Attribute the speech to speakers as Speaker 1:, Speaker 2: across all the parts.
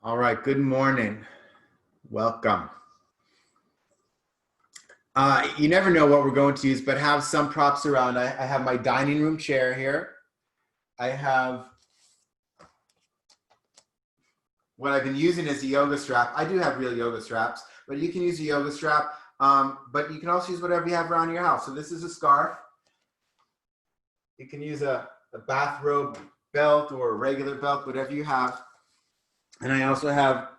Speaker 1: All right, good morning. Welcome. You never know what we're going to use, but have some props around. I have my dining room chair here. I have what I've been using is a yoga strap. I do have real yoga straps, but you can use a yoga strap, but you can also use whatever you have around your house. So this is a scarf. You can use a bathrobe belt or a regular belt, whatever you have. And I also have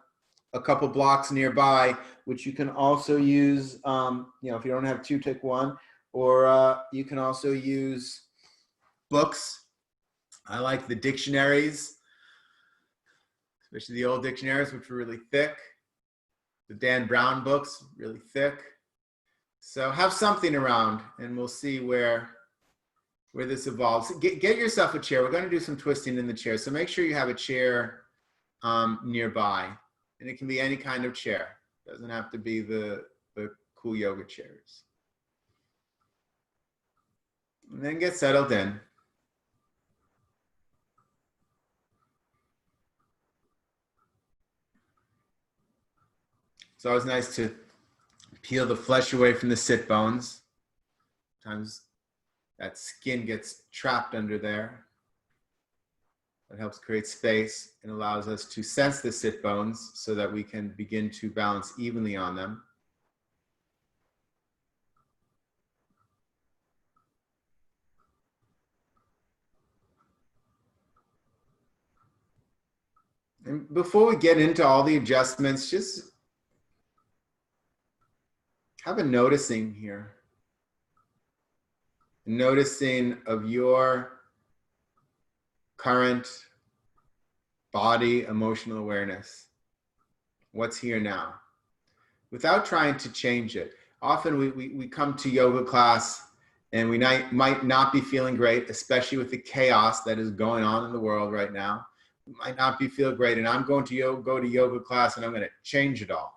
Speaker 1: a couple blocks nearby, which you can also use, if you don't have two, take one, or you can also use books. I like the dictionaries, especially the old dictionaries, which were really thick. The Dan Brown books, really thick. So have something around and we'll see where this evolves. Get yourself a chair. We're going to do some twisting in the chair. So make sure you have a chair nearby. And it can be any kind of chair. It doesn't have to be the cool yoga chairs. And then get settled in. It's always nice to peel the flesh away from the sit bones. Sometimes that skin gets trapped under there. It helps create space and allows us to sense the sit bones so that we can begin to balance evenly on them. And before we get into all the adjustments, just have a noticing here. Noticing of your current body emotional awareness. What's here now? Without trying to change it. Often we come to yoga class and we might not be feeling great, especially with the chaos that is going on in the world right now. We might not be feeling great, and I'm going to go to yoga class and I'm going to change it all.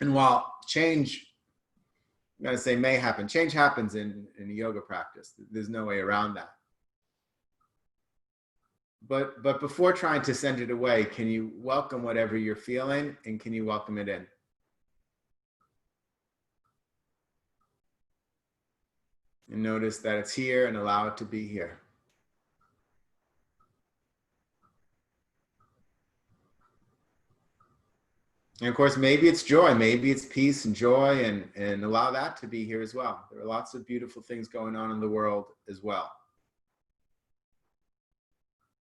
Speaker 1: And while change, I'm going to say may happen, change happens in a yoga practice. There's no way around that. But before trying to send it away, can you welcome whatever you're feeling and can you welcome it in? And notice that it's here and allow it to be here. And of course, maybe it's joy, maybe it's peace and joy, and allow that to be here as well. There are lots of beautiful things going on in the world as well.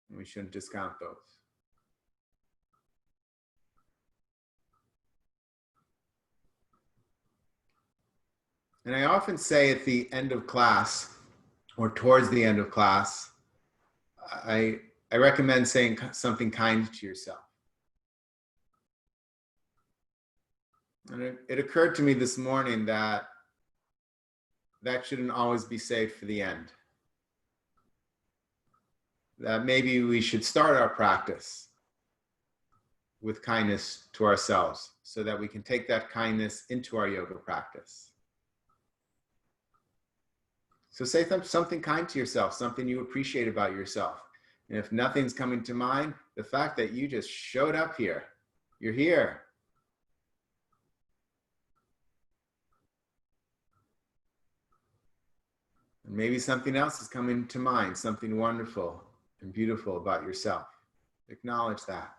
Speaker 1: And we shouldn't discount those. And I often say at the end of class, or towards the end of class, I recommend saying something kind to yourself. And it occurred to me this morning that shouldn't always be saved for the end. That maybe we should start our practice with kindness to ourselves so that we can take that kindness into our yoga practice. So say something kind to yourself, something you appreciate about yourself. And if nothing's coming to mind, the fact that you just showed up here, you're here. And maybe something else is coming to mind, something wonderful and beautiful about yourself. Acknowledge that.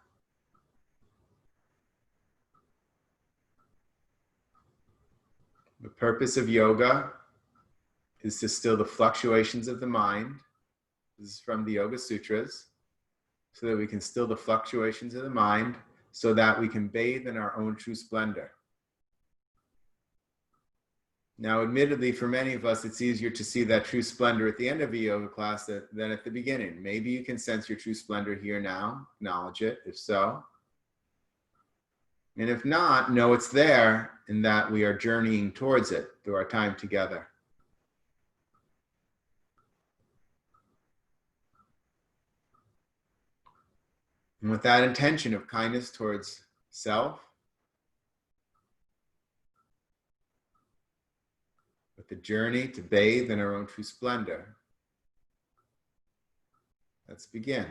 Speaker 1: The purpose of yoga is to still the fluctuations of the mind. This is from the Yoga Sutras, so that we can still the fluctuations of the mind, so that we can bathe in our own true splendor. Now, admittedly, for many of us, it's easier to see that true splendor at the end of a yoga class than at the beginning. Maybe you can sense your true splendor here now, acknowledge it, if so. And if not, know it's there and that we are journeying towards it through our time together. And with that intention of kindness towards self, with the journey to bathe in our own true splendor, let's begin.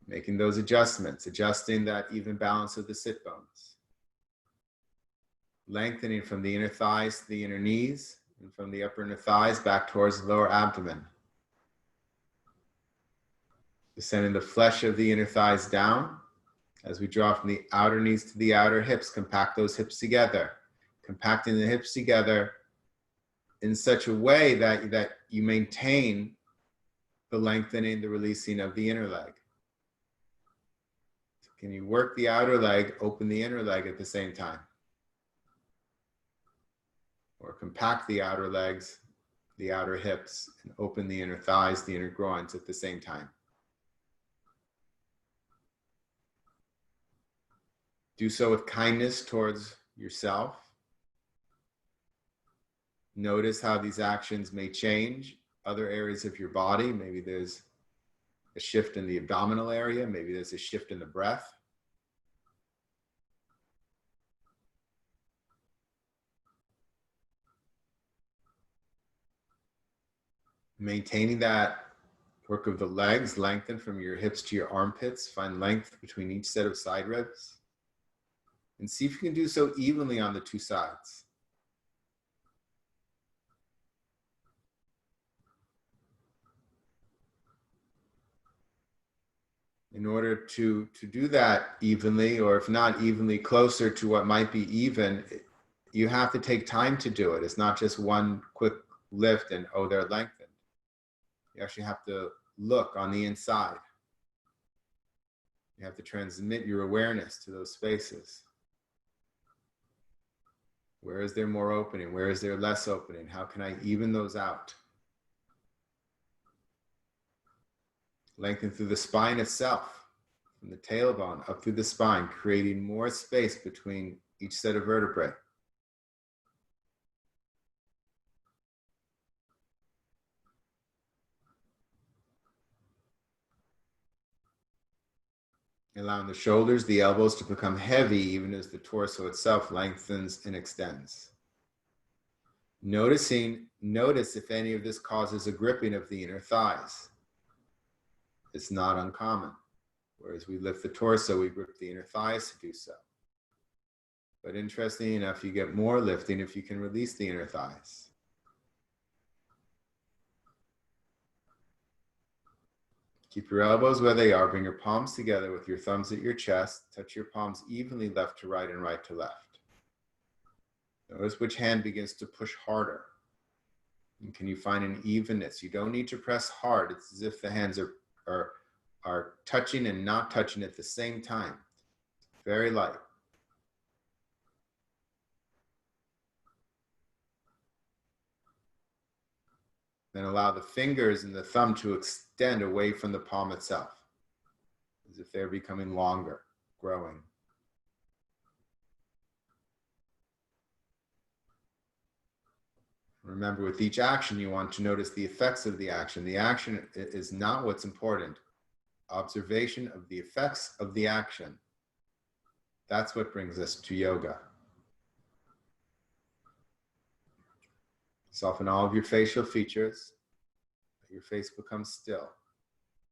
Speaker 1: Making those adjustments, adjusting that even balance of the sit bones. Lengthening from the inner thighs to the inner knees, and from the upper inner thighs back towards the lower abdomen. Descending the flesh of the inner thighs down as we draw from the outer knees to the outer hips. Compact those hips together. Compacting the hips together in such a way that you maintain the lengthening, the releasing of the inner leg. So can you work the outer leg, open the inner leg at the same time? Or compact the outer legs, the outer hips, and open the inner thighs, the inner groins at the same time. Do so with kindness towards yourself. Notice how these actions may change other areas of your body. Maybe there's a shift in the abdominal area. Maybe there's a shift in the breath. Maintaining that work of the legs, lengthen from your hips to your armpits. Find length between each set of side ribs. And see if you can do so evenly on the two sides. In order to do that evenly, or if not evenly, closer to what might be even, you have to take time to do it. It's not just one quick lift and, oh, they're lengthened. You actually have to look on the inside. You have to transmit your awareness to those spaces. Where is there more opening? Where is there less opening? How can I even those out? Lengthen through the spine itself, from the tailbone up through the spine, creating more space between each set of vertebrae. Allowing the shoulders, the elbows to become heavy even as the torso itself lengthens and extends. Notice if any of this causes a gripping of the inner thighs. It's not uncommon. Whereas we lift the torso, we grip the inner thighs to do so. But interestingly enough, you get more lifting if you can release the inner thighs. Keep your elbows where they are. Bring your palms together with your thumbs at your chest. Touch your palms evenly left to right and right to left. Notice which hand begins to push harder. And can you find an evenness? You don't need to press hard. It's as if the hands are touching and not touching at the same time. Very light. Then allow the fingers and the thumb to extend away from the palm itself, as if they're becoming longer, growing. Remember, with each action, you want to notice the effects of the action. The action is not what's important. Observation of the effects of the action. That's what brings us to yoga. Soften all of your facial features. Let your face become still.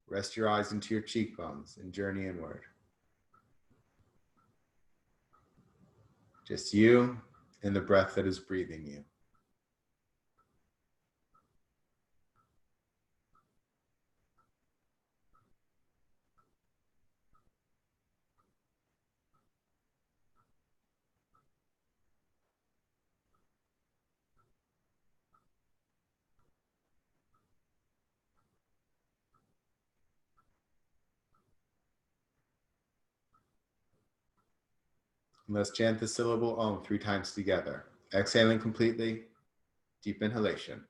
Speaker 1: Rest your eyes into your cheekbones and journey inward. Just you and the breath that is breathing you. And let's chant the syllable Om 3 times together. Exhaling completely, deep inhalation.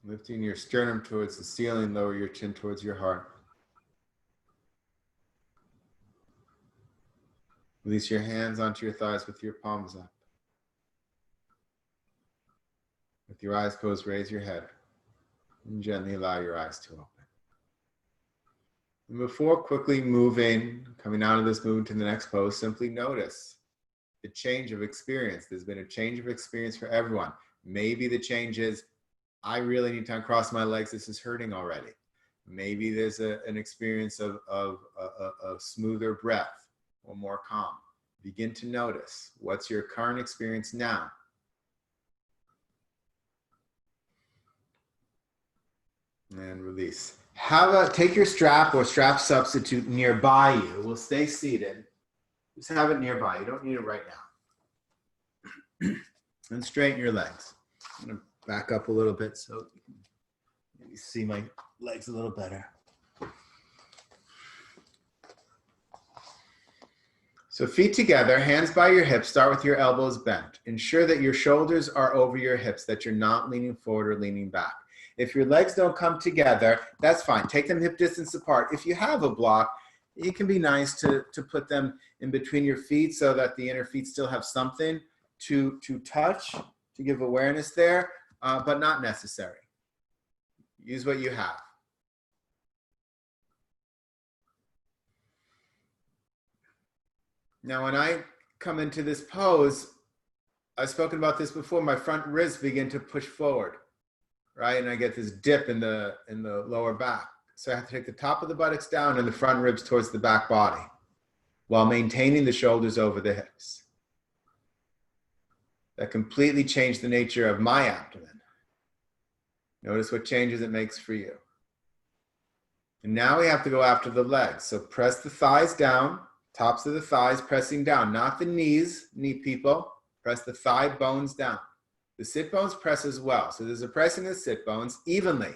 Speaker 1: Lifting your sternum towards the ceiling, lower your chin towards your heart. Release your hands onto your thighs with your palms up. With your eyes closed, raise your head and gently allow your eyes to open. And before quickly moving, coming out of this movement to the next pose, simply notice the change of experience. There's been a change of experience for everyone. Maybe the change is, I really need to uncross my legs. This is hurting already. Maybe there's an experience of smoother breath or more calm. Begin to notice what's your current experience now. And release. Take your strap or strap substitute nearby you. We'll stay seated. Just have it nearby. You don't need it right now. And straighten your legs. I'm going to back up a little bit so you can maybe see my legs a little better. So feet together, hands by your hips. Start with your elbows bent. Ensure that your shoulders are over your hips, that you're not leaning forward or leaning back. If your legs don't come together, that's fine. Take them hip distance apart. If you have a block, it can be nice to put them in between your feet so that the inner feet still have something to touch, to give awareness there, but not necessary. Use what you have. Now, when I come into this pose, I've spoken about this before, my front ribs begin to push forward, right? And I get this dip in the lower back. So I have to take the top of the buttocks down and the front ribs towards the back body while maintaining the shoulders over the hips. That completely changed the nature of my abdomen. Notice what changes it makes for you. And now we have to go after the legs. So press the thighs down, tops of the thighs pressing down, not the knees, knee people. Press the thigh bones down. The sit bones press as well. So there's a pressing of the sit bones evenly.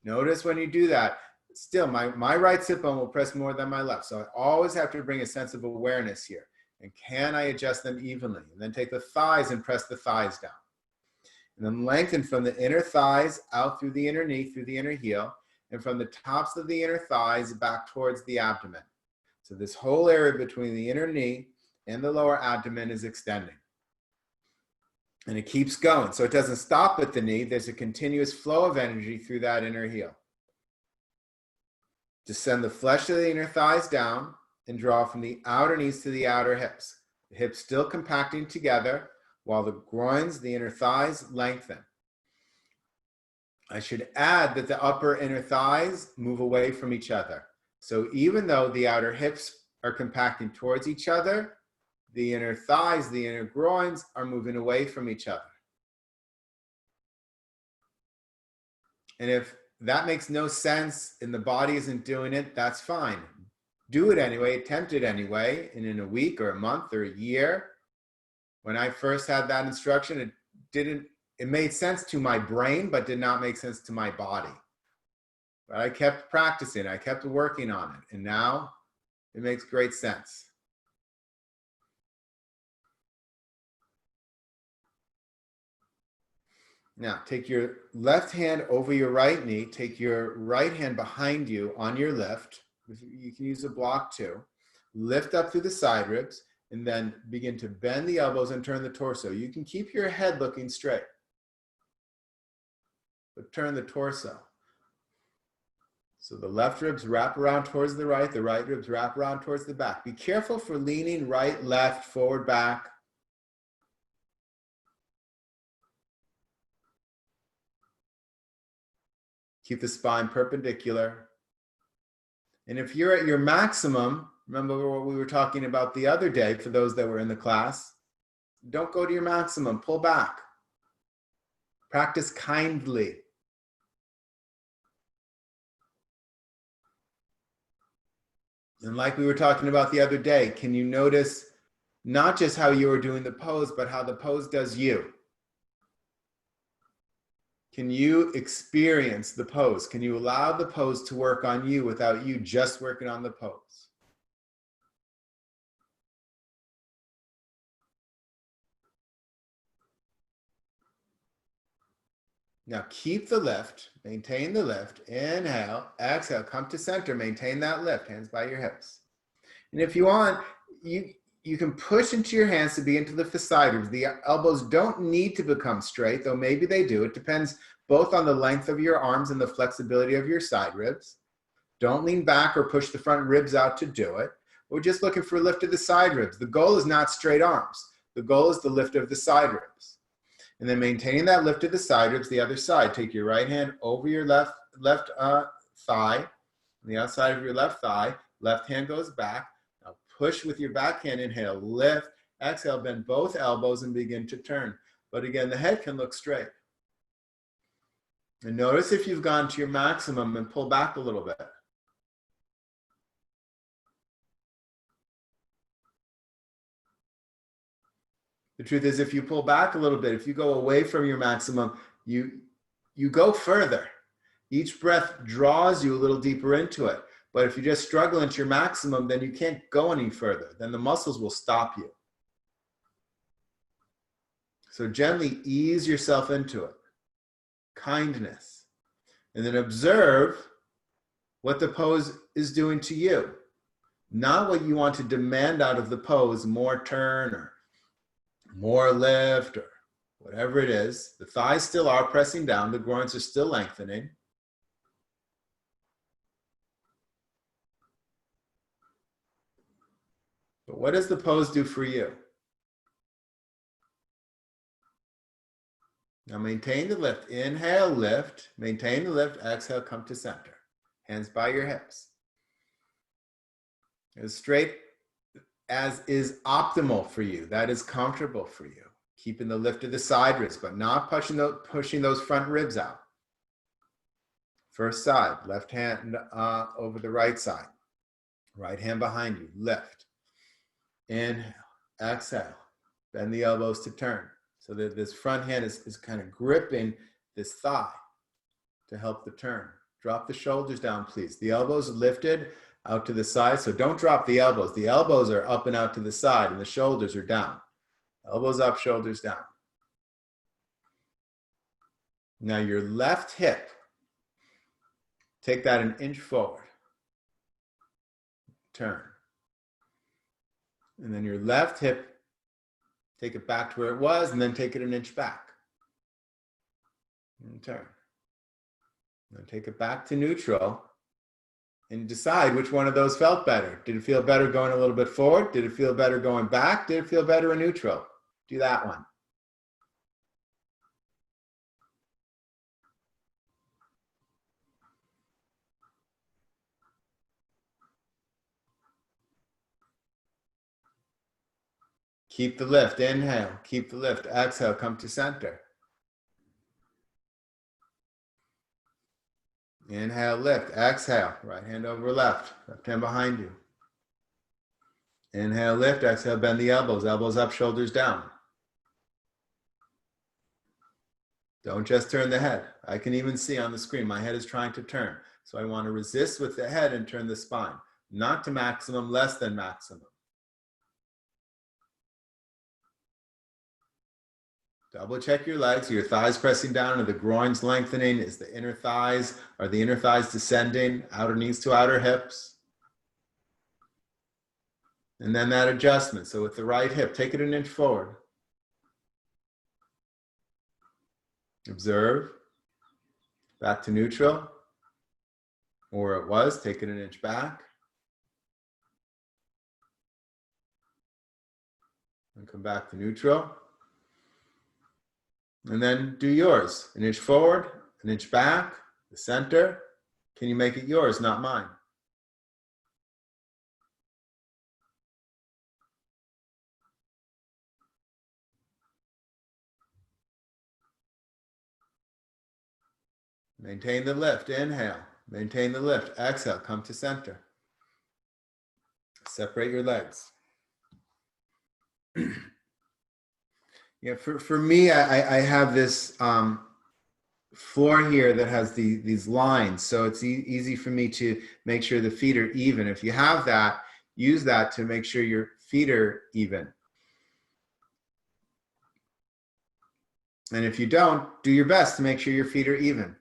Speaker 1: Notice when you do that, still my right sit bone will press more than my left. So I always have to bring a sense of awareness here. And can I adjust them evenly? And then take the thighs and press the thighs down. And then lengthen from the inner thighs out through the inner knee, through the inner heel, and from the tops of the inner thighs back towards the abdomen. So this whole area between the inner knee and the lower abdomen is extending. And it keeps going. So it doesn't stop at the knee. There's a continuous flow of energy through that inner heel. Descend the flesh of the inner thighs down and draw from the outer knees to the outer hips. The hips still compacting together while the groins, the inner thighs, lengthen. I should add that the upper inner thighs move away from each other. So even though the outer hips are compacting towards each other, the inner thighs, the inner groins are moving away from each other. And if that makes no sense and the body isn't doing it, that's fine. Do it anyway, attempt it anyway, and in a week or a month or a year. When I first had that instruction, it made sense to my brain, but did not make sense to my body. But I kept practicing, I kept working on it, and now it makes great sense. Now, take your left hand over your right knee, take your right hand behind you on your lift. You can use a block too. Lift up through the side ribs, and then begin to bend the elbows and turn the torso. You can keep your head looking straight, but turn the torso. So the left ribs wrap around towards the right ribs wrap around towards the back. Be careful for leaning right, left, forward, back. Keep the spine perpendicular. And if you're at your maximum, remember what we were talking about the other day for those that were in the class, don't go to your maximum, pull back. Practice kindly. And like we were talking about the other day, can you notice not just how you are doing the pose, but how the pose does you? Can you experience the pose? Can you allow the pose to work on you without you just working on the pose? Now keep the lift, maintain the lift. Inhale, exhale, come to center, maintain that lift, hands by your hips. And if you want, you can push into your hands to begin to lift the side ribs. The elbows don't need to become straight, though maybe they do. It depends both on the length of your arms and the flexibility of your side ribs. Don't lean back or push the front ribs out to do it. We're just looking for a lift of the side ribs. The goal is not straight arms. The goal is the lift of the side ribs. And then maintaining that lift of the side ribs, the other side. Take your right hand over your left thigh, on the outside of your left thigh. Left hand goes back. Now push with your back hand. Inhale, lift. Exhale, bend both elbows and begin to turn. But again, the head can look straight. And notice if you've gone to your maximum and pull back a little bit. The truth is, if you pull back a little bit, if you go away from your maximum, you go further. Each breath draws you a little deeper into it. But if you just struggle into your maximum, then you can't go any further. Then the muscles will stop you. So gently ease yourself into it. Kindness. And then observe what the pose is doing to you. Not what you want to demand out of the pose, more turn or more lift or whatever it is. The thighs still are pressing down. The groins are still lengthening. But what does the pose do for you? Now maintain the lift. Inhale, lift. Maintain the lift. Exhale, come to center. Hands by your hips. As straight as is optimal for you. That is comfortable for you. Keeping the lift of the side ribs, but not pushing those front ribs out. First side, left hand over the right side. Right hand behind you, lift. Inhale, exhale. Bend the elbows to turn. So that this front hand is kind of gripping this thigh to help the turn. Drop the shoulders down, please. The elbows lifted out to the side, so don't drop the elbows. The elbows are up and out to the side, and the shoulders are down. Elbows up, shoulders down. Now your left hip, take that an inch forward. Turn. And then your left hip, take it back to where it was, and then take it an inch back. And turn. And then take it back to neutral. And decide which one of those felt better. Did it feel better going a little bit forward? Did it feel better going back? Did it feel better in neutral? Do that one. Keep the lift. Inhale. Keep the lift. Exhale. Come to center. Inhale, lift. Exhale. Right hand over left. Left hand behind you. Inhale, lift. Exhale, bend the elbows. Elbows up, shoulders down. Don't just turn the head. I can even see on the screen, my head is trying to turn. So I want to resist with the head and turn the spine. Not to maximum, less than maximum. Double check your legs. Are your thighs pressing down? Are the groins lengthening? Is the inner thighs, are the inner thighs descending? Outer knees to outer hips. And then that adjustment. So with the right hip, take it an inch forward. Observe. Back to neutral. Or where it was, take it an inch back. And come back to neutral. And then do yours. An inch forward, an inch back, the center. Can you make it yours, not mine? Maintain the lift. Inhale. Maintain the lift. Exhale. Come to center. Separate your legs. Yeah, for me, I have this floor here that has these lines, so it's easy for me to make sure the feet are even. If you have that, use that to make sure your feet are even. And if you don't, do your best to make sure your feet are even.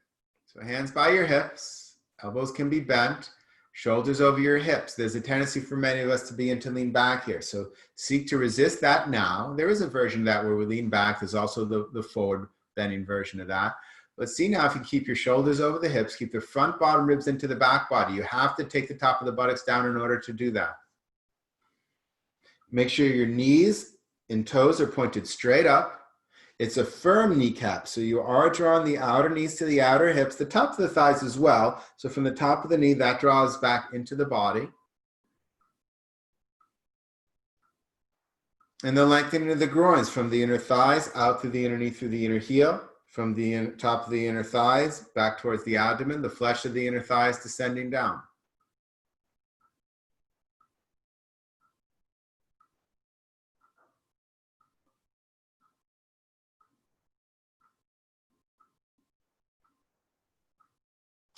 Speaker 1: So hands by your hips, elbows can be bent, shoulders over your hips. There's a tendency for many of us to begin to lean back here. So seek to resist that now. There is a version of that where we lean back. There's also the forward bending version of that. But see now if you keep your shoulders over the hips, keep the front bottom ribs into the back body. You have to take the top of the buttocks down in order to do that. Make sure your knees and toes are pointed straight up. It's a firm kneecap, so you are drawing the outer knees to the outer hips, the top of the thighs as well. So from the top of the knee, that draws back into the body. And the lengthening of the groins from the inner thighs out through the inner knee, through the inner heel, from the top of the inner thighs back towards the abdomen, the flesh of the inner thighs descending down.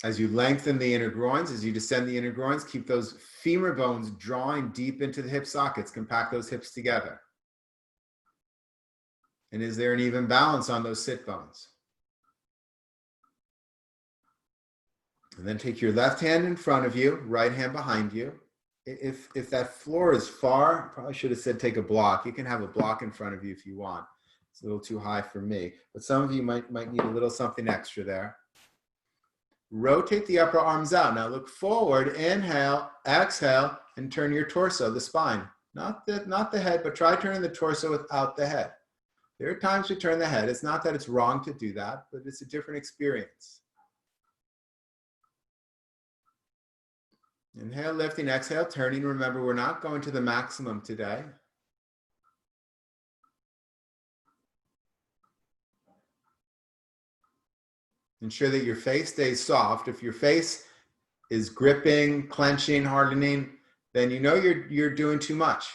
Speaker 1: As you lengthen the inner groins, as you descend the inner groins, keep those femur bones drawing deep into the hip sockets, compact those hips together. And is there an even balance on those sit bones? And then take your left hand in front of you, right hand behind you. If that floor is far, probably should have said take a block. You can have a block in front of you if you want. It's a little too high for me, but some of you might need a little something extra there. Rotate the upper arms out. Now look forward, inhale, exhale, and turn your torso, the spine. Not the head, but try turning the torso without the head. There are times we turn the head. It's not that it's wrong to do that, but it's a different experience. Inhale, lifting, exhale, turning. Remember, we're not going to the maximum today. Ensure that your face stays soft. If your face is gripping, clenching, hardening, then you know you're doing too much.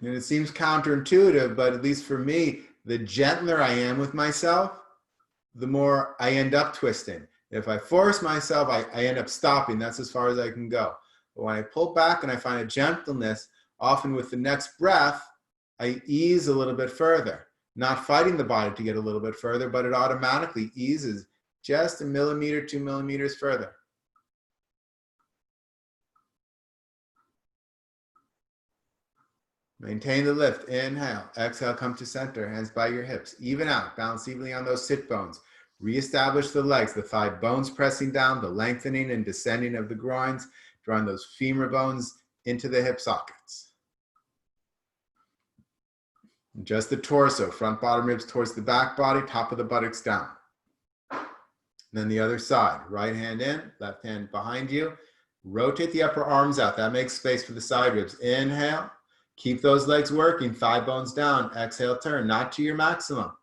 Speaker 1: And it seems counterintuitive, but at least for me, the gentler I am with myself, the more I end up twisting. If I force myself, I end up stopping. That's as far as I can go. But when I pull back and I find a gentleness, often with the next breath, I ease a little bit further. Not fighting the body to get a little bit further, but it automatically eases just a millimeter, 2 millimeters further. Maintain the lift. Inhale. Exhale, come to center. Hands by your hips. Even out. Balance evenly on those sit bones. Reestablish the legs, the thigh bones pressing down, the lengthening and descending of the groins, drawing those femur bones into the hip sockets. Just the torso, front bottom ribs towards the back body, top of the buttocks down. And then the other side, right hand in, left hand behind you. Rotate the upper arms out. That makes space for the side ribs. Inhale, keep those legs working, thigh bones down. Exhale, turn, not to your maximum.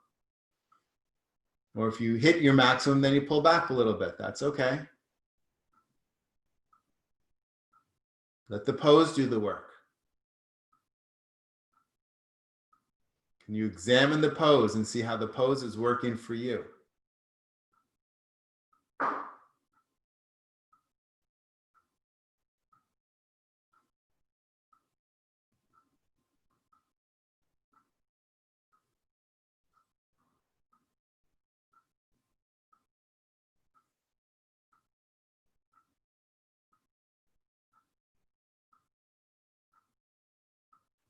Speaker 1: Or if you hit your maximum, then you pull back a little bit. That's okay. Let the pose do the work. Can you examine the pose and see how the pose is working for you?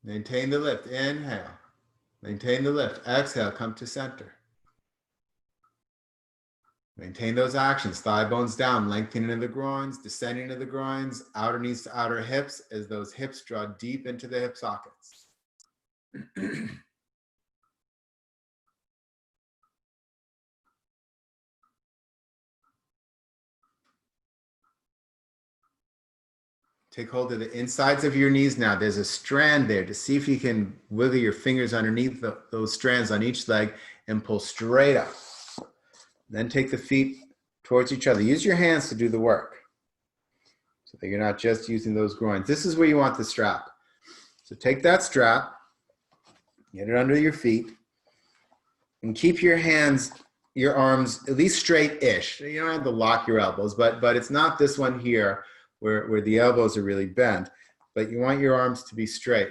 Speaker 1: Maintain the lift. Inhale. Maintain the lift. Exhale, come to center. Maintain those actions. Thigh bones down, lengthening of the groins, descending of the groins, outer knees to outer hips as those hips draw deep into the hip sockets. Take hold of the insides of your knees now. There's a strand there to see if you can wiggle your fingers underneath those strands on each leg and pull straight up. Then take the feet towards each other. Use your hands to do the work so that you're not just using those groins. This is where you want the strap. So take that strap, get it under your feet, and keep your hands your arms at least straight-ish. You don't have to lock your elbows, but it's not this one here where the elbows are really bent, but you want your arms to be straight.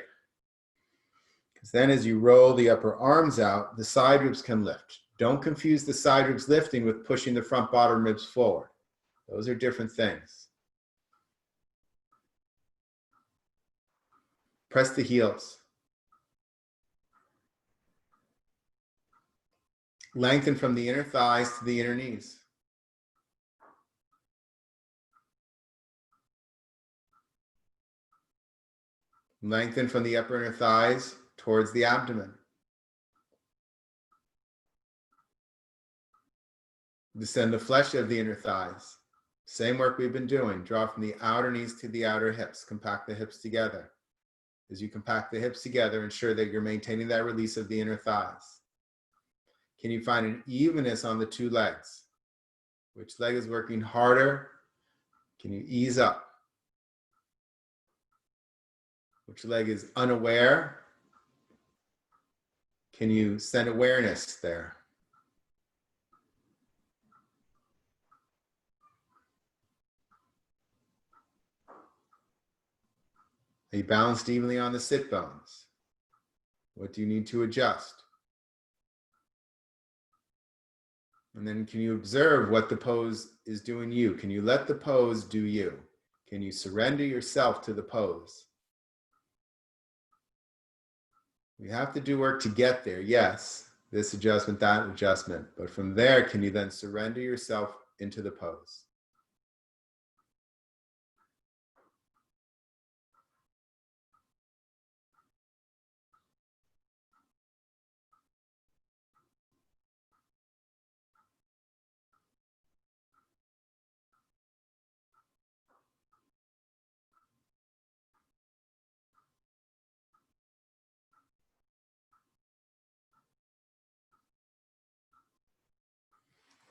Speaker 1: Because then as you roll the upper arms out, the side ribs can lift. Don't confuse the side ribs lifting with pushing the front bottom ribs forward. Those are different things. Press the heels. Lengthen from the inner thighs to the inner knees. Lengthen from the upper inner thighs towards the abdomen. Descend the flesh of the inner thighs. Same work we've been doing. Draw from the outer knees to the outer hips. Compact the hips together. As you compact the hips together, ensure that you're maintaining that release of the inner thighs. Can you find an evenness on the two legs? Which leg is working harder? Can you ease up? Which leg is unaware? Can you send awareness there? Are you balanced evenly on the sit bones? What do you need to adjust? And then can you observe what the pose is doing you? Can you let the pose do you? Can you surrender yourself to the pose? We have to do work to get there, yes. This adjustment, that adjustment. But from there, can you then surrender yourself into the pose?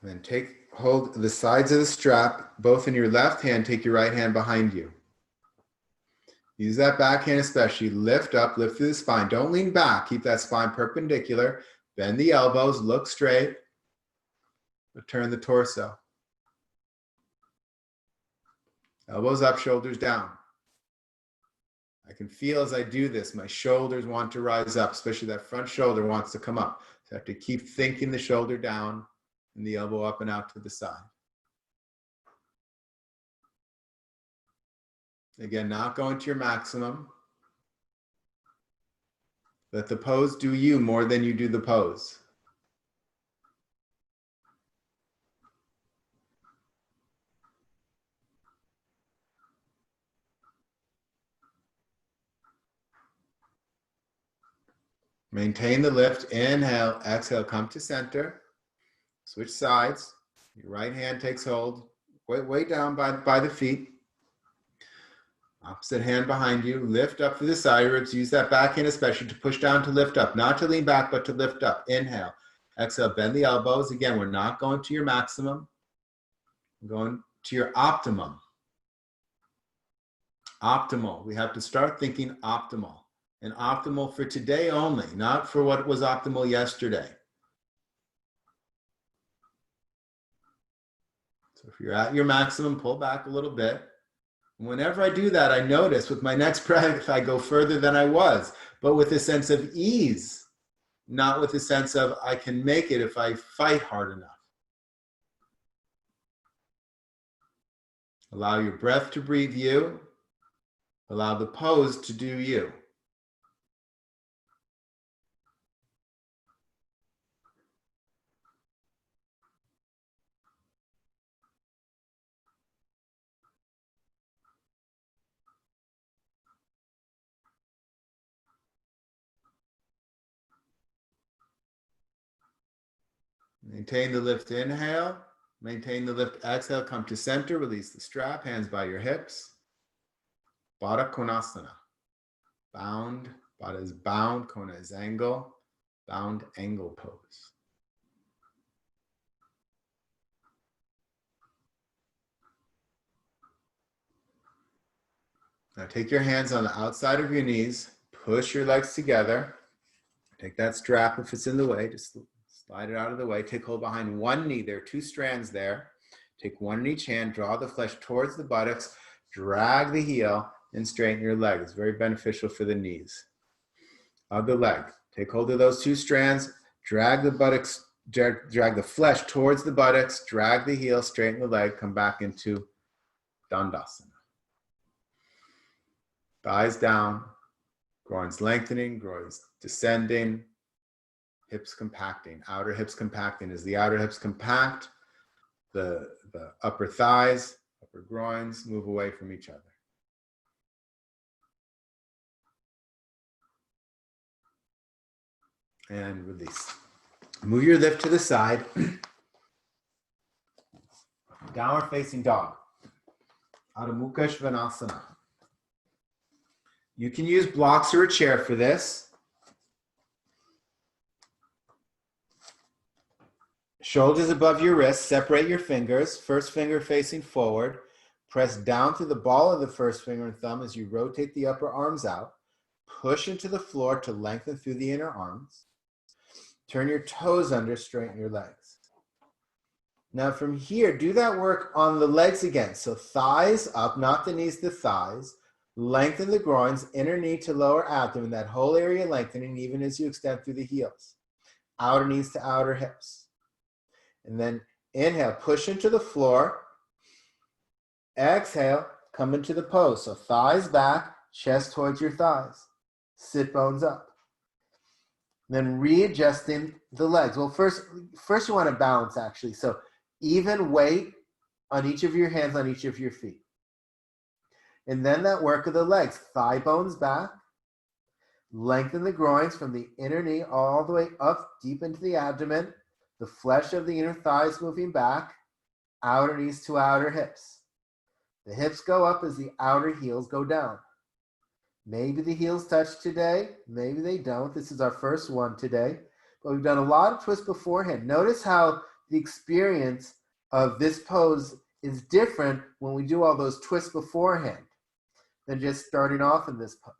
Speaker 1: And then hold the sides of the strap, both in your left hand, take your right hand behind you. Use that back hand especially, lift up, lift through the spine. Don't lean back, keep that spine perpendicular. Bend the elbows, look straight, but turn the torso. Elbows up, shoulders down. I can feel as I do this, my shoulders want to rise up, especially that front shoulder wants to come up. So I have to keep thinking the shoulder down and the elbow up and out to the side. Again, not going to your maximum. Let the pose do you more than you do the pose. Maintain the lift. Inhale, exhale, come to center. Switch sides. Your right hand takes hold. Way down by the feet. Opposite hand behind you. Lift up through the side ribs. Use that back hand especially to push down to lift up. Not to lean back, but to lift up. Inhale. Exhale, bend the elbows. Again, we're not going to your maximum. We're going to your optimum. Optimal. We have to start thinking optimal. And optimal for today only, not for what was optimal yesterday. So if you're at your maximum, pull back a little bit. And whenever I do that, I notice with my next breath, I go further than I was, but with a sense of ease, not with a sense of I can make it if I fight hard enough. Allow your breath to breathe you. Allow the pose to do you. Maintain the lift, inhale. Maintain the lift, exhale. Come to center, release the strap, hands by your hips. Baddha Konasana. Bound, Baddha is bound, Kona is angle. Bound angle pose. Now take your hands on the outside of your knees, push your legs together. Take that strap if it's in the way, just Slide it out of the way. Take hold behind one knee. There are two strands there. Take one in each hand. Draw the flesh towards the buttocks. Drag the heel and straighten your leg. It's very beneficial for the knees of the leg. Take hold of those two strands. Drag the buttocks. Drag the flesh towards the buttocks. Drag the heel. Straighten the leg. Come back into Dandasana. Thighs down. Groins lengthening. Groins descending. Hips compacting, outer hips compacting. As the outer hips compact, the upper thighs, upper groins move away from each other. And release. Move your lift to the side. Downward facing dog. Adho Mukha Svanasana. You can use blocks or a chair for this. Shoulders above your wrists, separate your fingers, first finger facing forward. Press down through the ball of the first finger and thumb as you rotate the upper arms out. Push into the floor to lengthen through the inner arms. Turn your toes under, straighten your legs. Now from here, do that work on the legs again. So thighs up, not the knees, the thighs. Lengthen the groins, inner knee to lower abdomen, that whole area lengthening even as you extend through the heels. Outer knees to outer hips. And then inhale, push into the floor. Exhale, come into the pose. So thighs back, chest towards your thighs. Sit bones up. Then readjusting the legs. Well, first you want to balance actually. So even weight on each of your hands, on each of your feet. And then that work of the legs. Thigh bones back. Lengthen the groins from the inner knee all the way up deep into the abdomen. The flesh of the inner thighs moving back, outer knees to outer hips. The hips go up as the outer heels go down. Maybe the heels touch today, maybe they don't. This is our first one today, but we've done a lot of twists beforehand. Notice how the experience of this pose is different when we do all those twists beforehand than just starting off in this pose.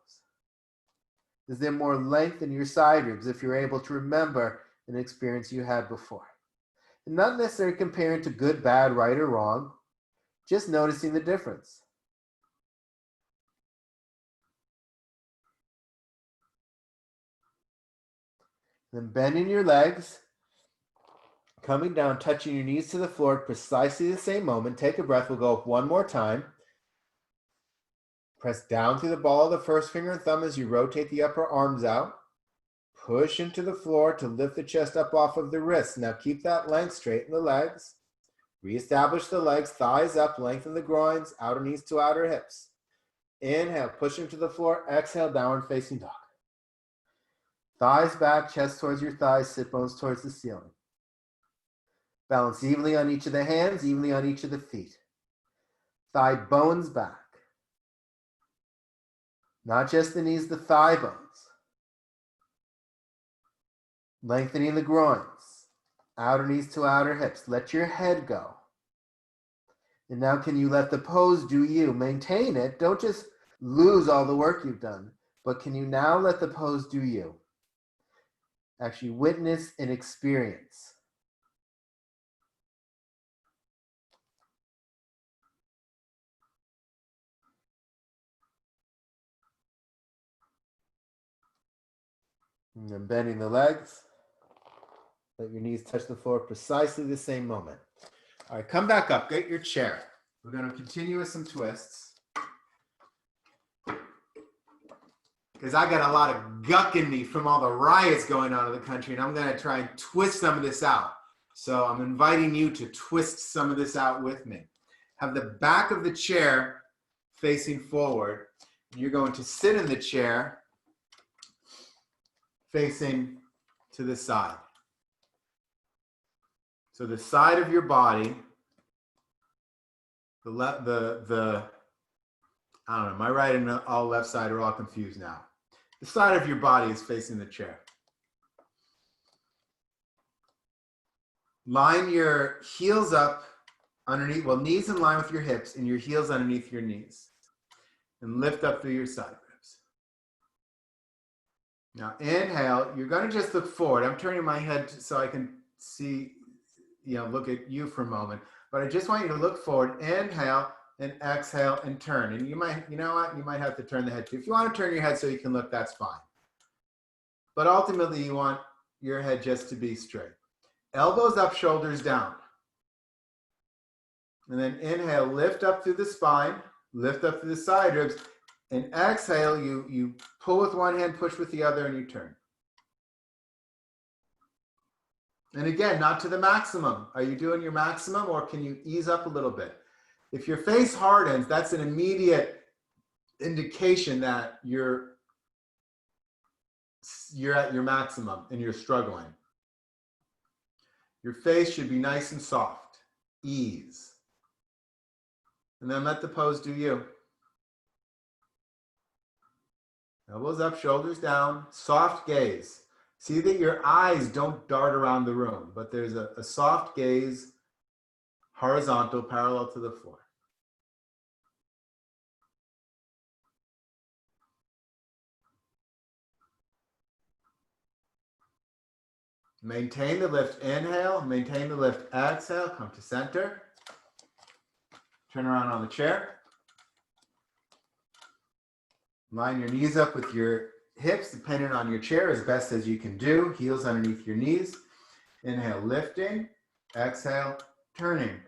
Speaker 1: Is there more length in your side ribs if you're able to remember an experience you had before? And not necessarily comparing to good, bad, right, or wrong, just noticing the difference. Then bending your legs, coming down, touching your knees to the floor at precisely the same moment. Take a breath. We'll go up one more time. Press down through the ball of the first finger and thumb as you rotate the upper arms out. Push into the floor to lift the chest up off of the wrists. Now keep that length, straighten the legs. Reestablish the legs, thighs up, lengthen the groins, outer knees to outer hips. Inhale, push into the floor. Exhale, downward facing dog. Thighs back, chest towards your thighs, sit bones towards the ceiling. Balance evenly on each of the hands, evenly on each of the feet. Thigh bones back. Not just the knees, the thigh bones. Lengthening the groins, outer knees to outer hips. Let your head go. And now can you let the pose do you? Maintain it. Don't just lose all the work you've done, but can you now let the pose do you? Actually witness and experience. And then bending the legs. Let your knees touch the floor precisely the same moment. All right, come back up. Get your chair. We're going to continue with some twists. Because I got a lot of guck in me from all the riots going on in the country, and I'm going to try and twist some of this out. So I'm inviting you to twist some of this out with me. Have the back of the chair facing forward. You're going to sit in the chair facing to the side. So the side of your body, I don't know, my right and all left side are all confused now. The side of your body is facing the chair. Line your heels up underneath, well, knees in line with your hips and your heels underneath your knees. And lift up through your side ribs. Now inhale, you're going to just look forward. I'm turning my head so I can see, look at you for a moment, but I just want you to look forward, inhale and exhale and turn. And you might, you know what? You might have to turn the head too. If you want to turn your head so you can look, that's fine. But ultimately you want your head just to be straight. Elbows up, shoulders down. And then inhale, lift up through the spine, lift up through the side ribs, and exhale, you pull with one hand, push with the other, and you turn. And again, not to the maximum. Are you doing your maximum, or can you ease up a little bit? If your face hardens, that's an immediate indication that you're at your maximum and you're struggling. Your face should be nice and soft. Ease. And then let the pose do you. Elbows up, shoulders down, soft gaze. See that your eyes don't dart around the room, but there's a soft gaze, horizontal, parallel to the floor. Maintain the lift, inhale, maintain the lift, exhale, come to center. Turn around on the chair. Line your knees up with your hips, depending on your chair, as best as you can do. Heels underneath your knees. Inhale, lifting. Exhale, turning.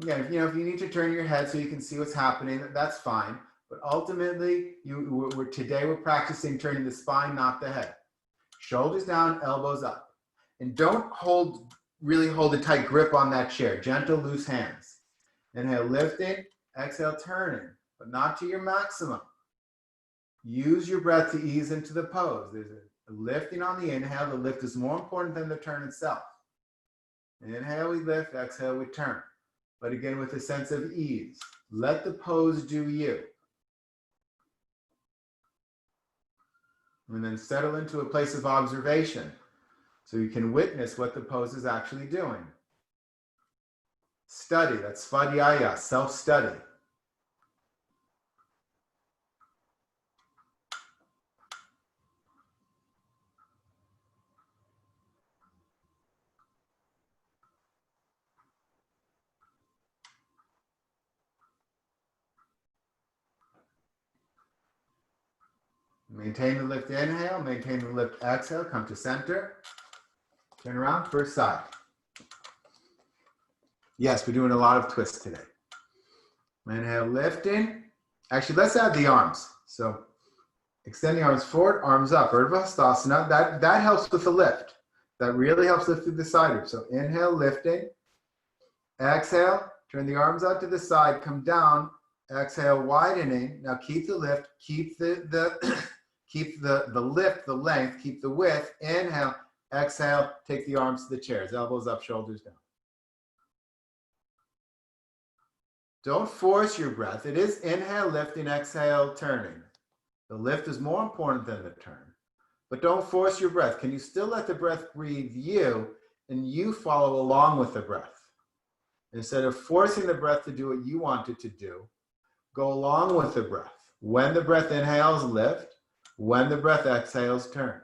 Speaker 1: Again, if you need to turn your head so you can see what's happening, that's fine. But ultimately, today we're practicing turning the spine, not the head. Shoulders down, elbows up. And don't really hold a tight grip on that chair. Gentle, loose hands. Inhale, lifting. Exhale, turning, but not to your maximum. Use your breath to ease into the pose. There's a lifting on the inhale. The lift is more important than the turn itself. Inhale, we lift. Exhale, we turn. But again, with a sense of ease. Let the pose do you. And then settle into a place of observation so you can witness what the pose is actually doing. Study, that's svadhyaya, self-study. Maintain the lift, inhale, maintain the lift, exhale, come to center. Turn around, first side. Yes, we're doing a lot of twists today. Inhale, lifting. Actually, let's add the arms. So extend the arms forward, arms up. Urdhva Hastasana. That helps with the lift. That really helps lift through the side ribs. So inhale, lifting. Exhale, turn the arms out to the side, come down. Exhale, widening. Now keep the lift, keep keep the lift, the length, keep the width. Inhale, exhale, take the arms to the chairs. Elbows up, shoulders down. Don't force your breath. It is inhale, lifting, exhale, turning. The lift is more important than the turn. But don't force your breath. Can you still let the breath breathe you, and you follow along with the breath? Instead of forcing the breath to do what you want it to do, go along with the breath. When the breath inhales, lift. When the breath exhales, turn.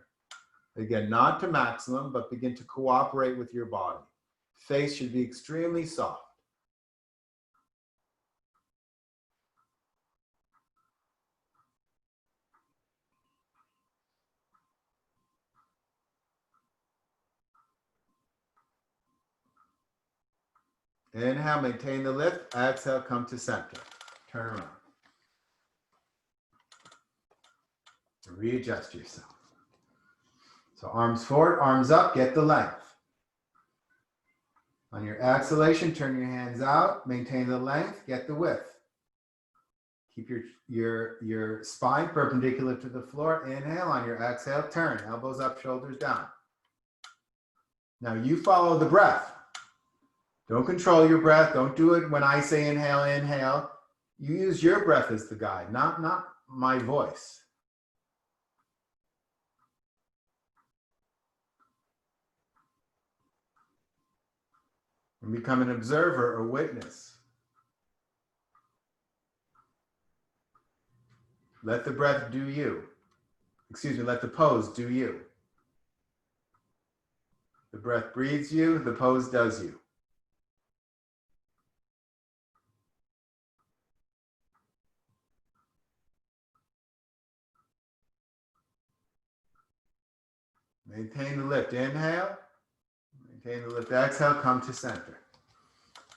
Speaker 1: Again, not to maximum, but begin to cooperate with your body. Face should be extremely soft. Inhale, maintain the lift. Exhale, come to center. Turn around. Readjust yourself. So arms forward, arms up, get the length. On your exhalation, turn your hands out, maintain the length, get the width. Keep your spine perpendicular to the floor. Inhale, on your exhale, turn. Elbows up, shoulders down. Now you follow the breath. Don't control your breath. Don't do it when I say inhale, inhale. You use your breath as the guide, not my voice. And become an observer or witness. Let the breath do you. Excuse me, let the pose do you. The breath breathes you, the pose does you. Maintain the lift. Inhale. Maintain the lift. Exhale. Come to center.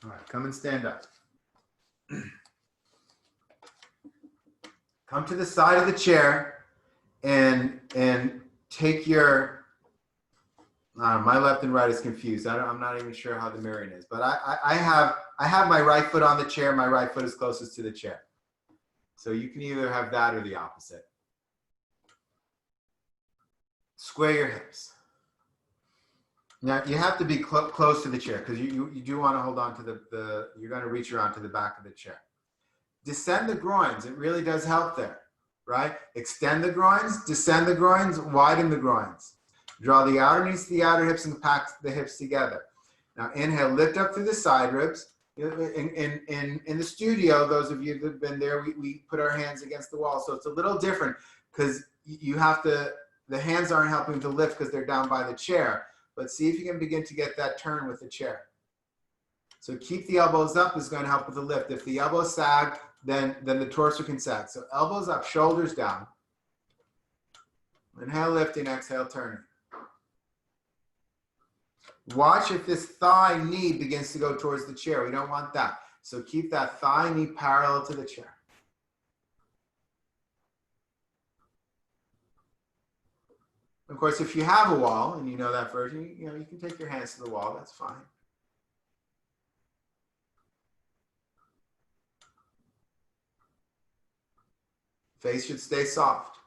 Speaker 1: All right. Come and stand up. Come to the side of the chair and take your. My left and right is confused. I'm not even sure how the mirroring is, but I have my right foot on the chair. My right foot is closest to the chair. So you can either have that or the opposite. Square your hips. Now you have to be close to the chair because you do want to hold on to you're going to reach around to the back of the chair. Descend the groins. It really does help there, right? Extend the groins, descend the groins, widen the groins. Draw the outer knees to the outer hips and pack the hips together. Now inhale, lift up through the side ribs. In the studio, those of you that have been there, we put our hands against the wall. So it's a little different because you have to, the hands aren't helping to lift because they're down by the chair. But see if you can begin to get that turn with the chair. So keep the elbows up is going to help with the lift. If the elbows sag, then the torso can sag. So elbows up, shoulders down. Inhale, lifting, exhale, turning. Watch if this thigh knee begins to go towards the chair. We don't want that. So keep that thigh knee parallel to the chair. Of course, if you have a wall and you know that version, you can take your hands to the wall. That's fine. Face should stay soft.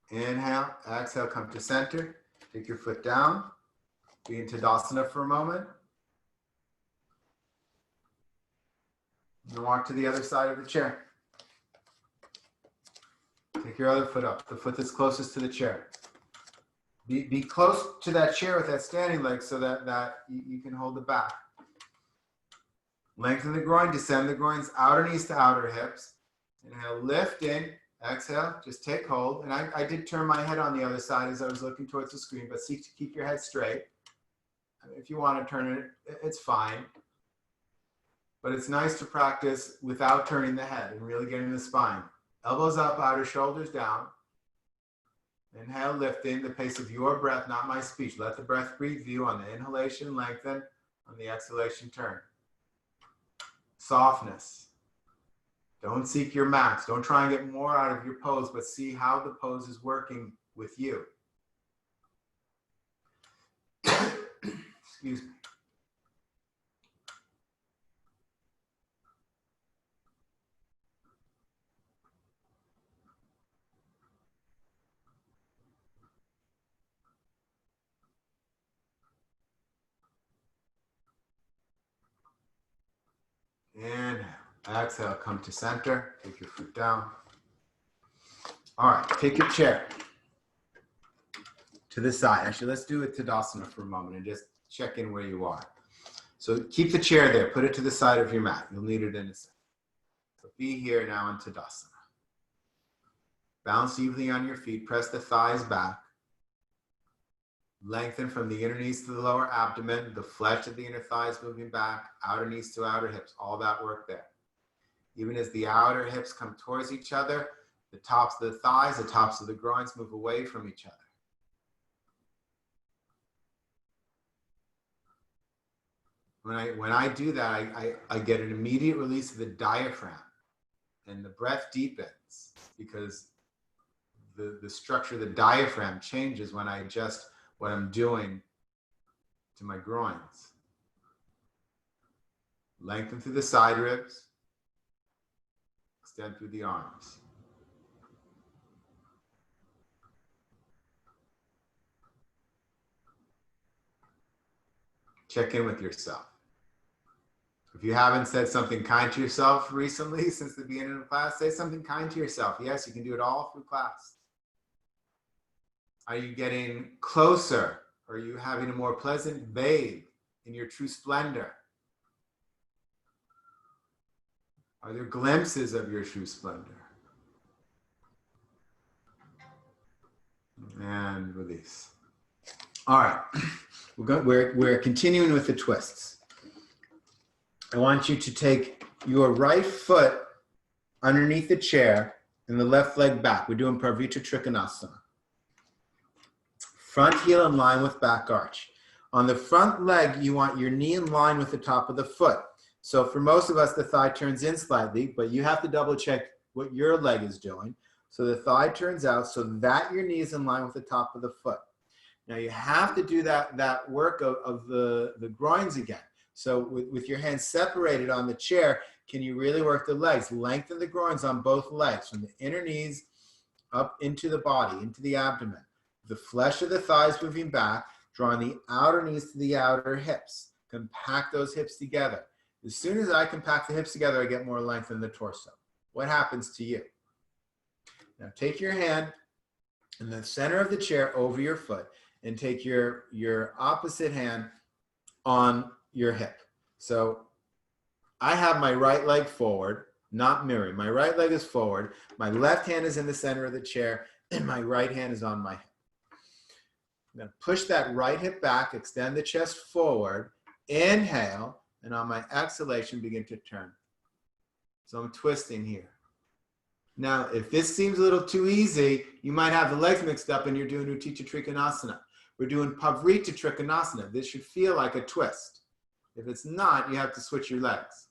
Speaker 1: Inhale, exhale, come to center. Take your foot down. Be in Tadasana for a moment. And walk to the other side of the chair. Take your other foot up, the foot that's closest to the chair. Be close to that chair with that standing leg so that you can hold it back. Lengthen the groin, descend the groins, outer knees to outer hips. Inhale, lift in, exhale, just take hold. And I did turn my head on the other side as I was looking towards the screen, but seek to keep your head straight. If you want to turn it, it's fine. But it's nice to practice without turning the head and really getting the spine. Elbows up, outer shoulders down. Inhale, lifting, the pace of your breath, not my speech. Let the breath breathe you on the inhalation, lengthen, on the exhalation, turn. Softness. Don't seek your max. Don't try and get more out of your pose, but see how the pose is working with you. Excuse me. Inhale, exhale, come to center. Take your foot down. All right, take your chair to the side. Actually, let's do a Tadasana for a moment and just check in where you are. So keep the chair there. Put it to the side of your mat. You'll need it in a second. So be here now in Tadasana. Balance evenly on your feet. Press the thighs back. Lengthen from the inner knees to the lower abdomen, the flesh of the inner thighs moving back, outer knees to outer hips, all that work there. Even as the outer hips come towards each other, the tops of the thighs, the tops of the groins move away from each other. When I do that, I get an immediate release of the diaphragm and the breath deepens because the structure of the diaphragm changes when I adjust what I'm doing to my groins. Lengthen through the side ribs. Extend through the arms. Check in with yourself. If you haven't said something kind to yourself recently since the beginning of class, say something kind to yourself. Yes, you can do it all through class. Are you getting closer? Are you having a more pleasant bathe in your true splendor? Are there glimpses of your true splendor? And release. All right, we're continuing with the twists. I want you to take your right foot underneath the chair and the left leg back. We're doing Parvita Trikonasana. Front heel in line with back arch. On the front leg, you want your knee in line with the top of the foot. So for most of us, the thigh turns in slightly, but you have to double check what your leg is doing. So the thigh turns out so that your knee is in line with the top of the foot. Now you have to do that work of the groins again. So with your hands separated on the chair, can you really work the legs? Lengthen the groins on both legs, from the inner knees up into the body, into the abdomen. The flesh of the thighs moving back, drawing the outer knees to the outer hips. Compact those hips together. As soon as I compact the hips together, I get more length in the torso. What happens to you? Now take your hand in the center of the chair over your foot and take your opposite hand on your hip. So I have my right leg forward, not mirroring. My right leg is forward. My left hand is in the center of the chair and my right hand is on my hip. I'm going to push that right hip back, extend the chest forward, inhale, and on my exhalation, begin to turn. So I'm twisting here. Now, if this seems a little too easy, you might have the legs mixed up and you're doing Utthita Trikonasana. We're doing Parvita Trikonasana. This should feel like a twist. If it's not, you have to switch your legs.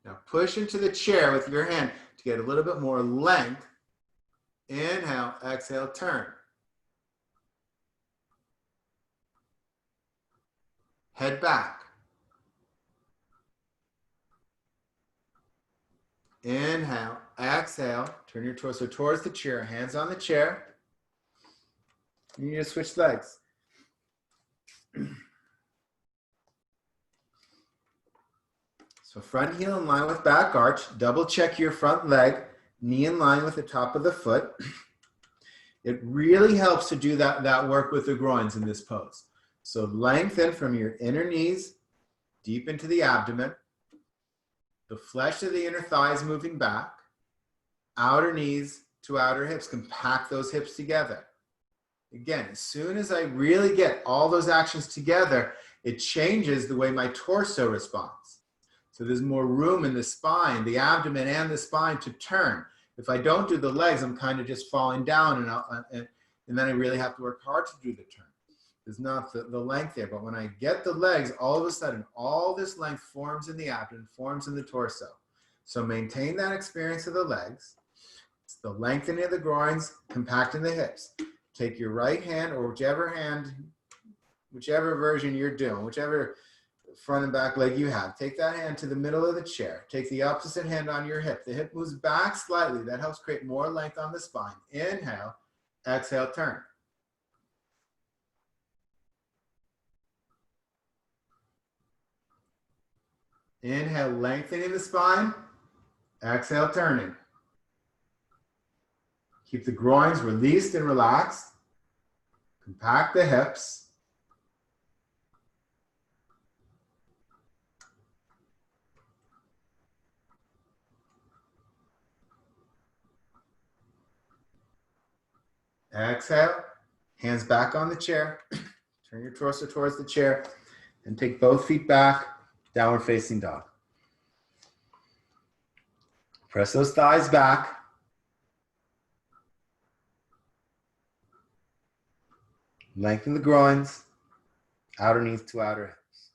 Speaker 1: Now push into the chair with your hand to get a little bit more length. Inhale, exhale, turn. Head back. Inhale, exhale, turn your torso towards the chair, hands on the chair. You need to switch legs. So front heel in line with back arch, double check your front leg, knee in line with the top of the foot. It really helps to do that work with the groins in this pose. So lengthen from your inner knees deep into the abdomen. The flesh of the inner thighs moving back. Outer knees to outer hips. Compact those hips together. Again, as soon as I really get all those actions together, it changes the way my torso responds. So there's more room in the spine, the abdomen and the spine to turn. If I don't do the legs, I'm kind of just falling down and then I really have to work hard to do the turn. There's not the length there, but when I get the legs, all of a sudden, all this length forms in the abdomen, forms in the torso. So maintain that experience of the legs. It's the lengthening of the groins, compacting the hips. Take your right hand or whichever version you're doing, whichever front and back leg you have, take that hand to the middle of the chair. Take the opposite hand on your hip. The hip moves back slightly. That helps create more length on the spine. Inhale, exhale, turn. Inhale, lengthening the spine. Exhale, turning. Keep the groins released and relaxed. Compact the hips. Exhale, hands back on the chair. Turn your torso towards the chair and take both feet back, downward facing dog. Press those thighs back. Lengthen the groins, outer knees to outer hips.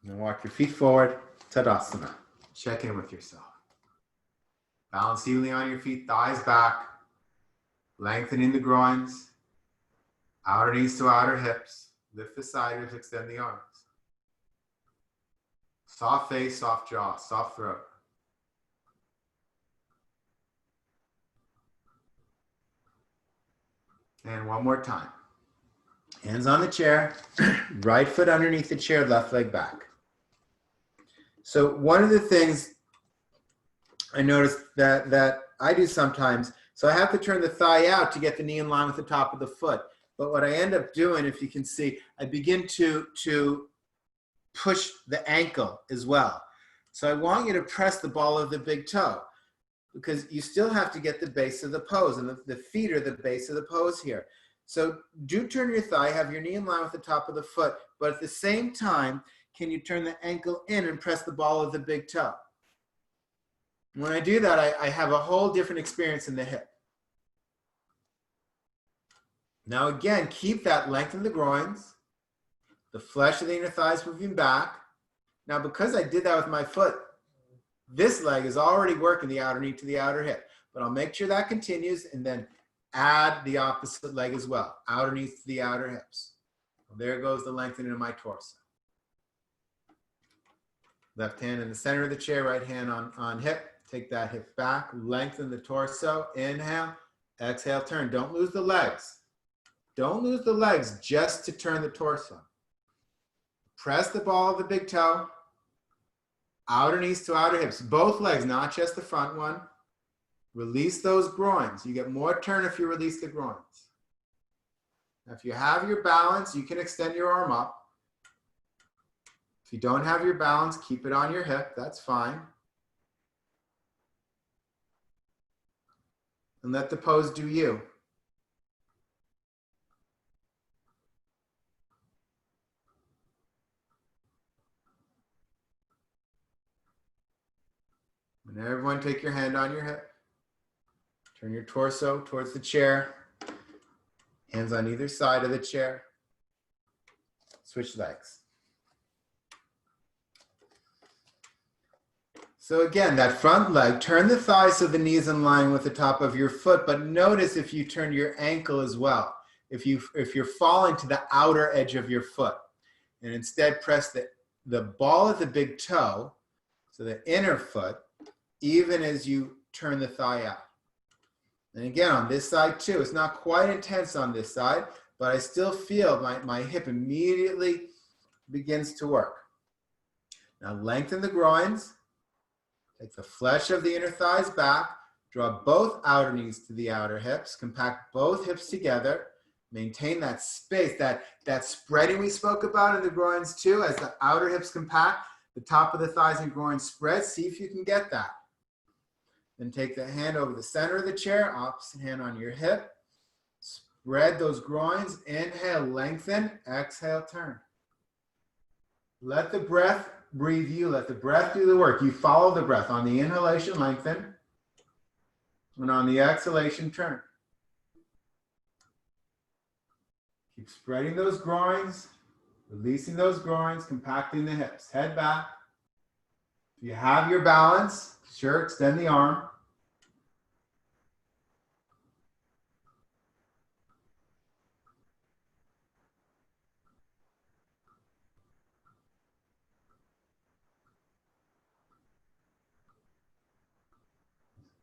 Speaker 1: And then walk your feet forward, Tadasana. Check in with yourself. Balance evenly on your feet, thighs back, lengthening the groins, outer knees to outer hips. Lift the side ribs, extend the arms. Soft face, soft jaw, soft throat. And one more time. Hands on the chair, right foot underneath the chair, left leg back. So one of the things I noticed that I do sometimes, so I have to turn the thigh out to get the knee in line with the top of the foot. But what I end up doing, if you can see, I begin to push the ankle as well. So I want you to press the ball of the big toe. because you still have to get the base of the pose, and the feet are the base of the pose here. So do turn your thigh, have your knee in line with the top of the foot, but at the same time, can you turn the ankle in and press the ball of the big toe? When I do that, I have a whole different experience in the hip. Now again, keep that length in the groins, the flesh of the inner thighs moving back. Now because I did that with my foot, this leg is already working the outer knee to the outer hip, but I'll make sure that continues and then add the opposite leg as well, outer knees to the outer hips. Well, there goes the lengthening of my torso. Left hand in the center of the chair, right hand on hip. Take that hip back, lengthen the torso, inhale, exhale, turn. Don't lose the legs. Don't lose the legs just to turn the torso. Press the ball of the big toe, outer knees to outer hips, both legs, not just the front one. Release those groins. You get more turn if you release the groins. Now, if you have your balance, you can extend your arm up. If you don't have your balance, keep it on your hip. That's fine. And let the pose do you. And everyone take your hand on your hip. Turn your torso towards the chair. Hands on either side of the chair. Switch legs. So again, that front leg, turn the thighs so the knee's in line with the top of your foot, but notice if you turn your ankle as well. If you're falling to the outer edge of your foot, and instead press the ball of the big toe, so the inner foot, even as you turn the thigh out. And again, on this side too, it's not quite intense on this side, but I still feel my hip immediately begins to work. Now lengthen the groins. Take the flesh of the inner thighs back, draw both outer knees to the outer hips, compact both hips together, maintain that space, that spreading we spoke about in the groins too, as the outer hips compact, the top of the thighs and groins spread. See if you can get that. Then take the hand over the center of the chair, opposite hand on your hip, spread those groins, inhale, lengthen, exhale, turn. Let the breath breathe you, let the breath do the work. You follow the breath. On the inhalation, lengthen. And on the exhalation, turn. Keep spreading those groins, releasing those groins, compacting the hips. Head back. If you have your balance, sure, extend the arm.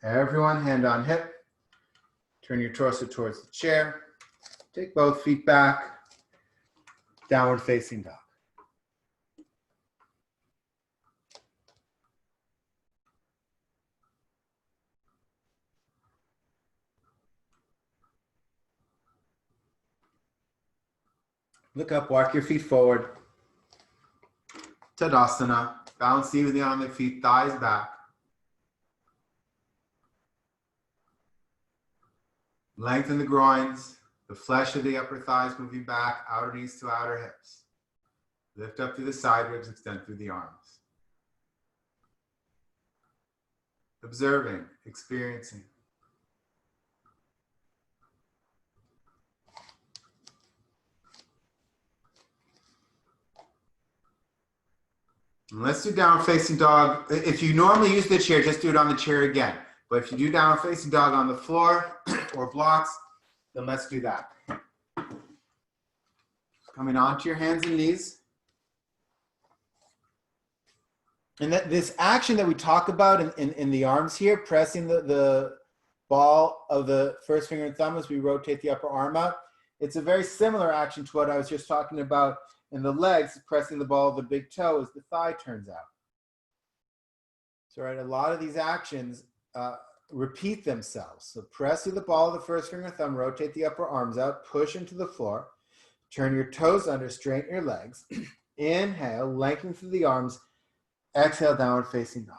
Speaker 1: Everyone, hand on hip. Turn your torso towards the chair. Take both feet back. Downward facing dog. Look up, walk your feet forward. Tadasana. Balance evenly on the feet, thighs back. Lengthen the groins, the flesh of the upper thighs moving back, outer knees to outer hips. Lift up through the side ribs, extend through the arms. Observing, experiencing. And let's do downward facing dog. If you normally use the chair, just do it on the chair again. But if you do downward facing dog on the floor or blocks, then let's do that. Coming onto your hands and knees. And this action that we talk about in the arms here, pressing the ball of the first finger and thumb as we rotate the upper arm out, it's a very similar action to what I was just talking about in the legs, pressing the ball of the big toe as the thigh turns out. So right, a lot of these actions repeat themselves. So press through the ball of the first finger and thumb, rotate the upper arms out, push into the floor, turn your toes under, straighten your legs. Inhale, lengthen through the arms, exhale, downward facing dog.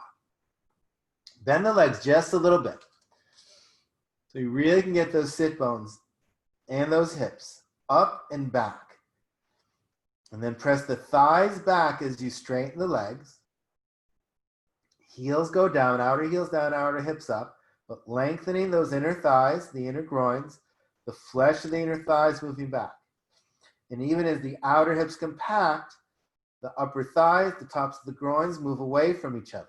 Speaker 1: Bend the legs just a little bit. So you really can get those sit bones and those hips up and back. And then press the thighs back as you straighten the legs. Heels go down, outer heels down, outer hips up, but lengthening those inner thighs, the inner groins, the flesh of the inner thighs moving back. And even as the outer hips compact, the upper thighs, the tops of the groins move away from each other.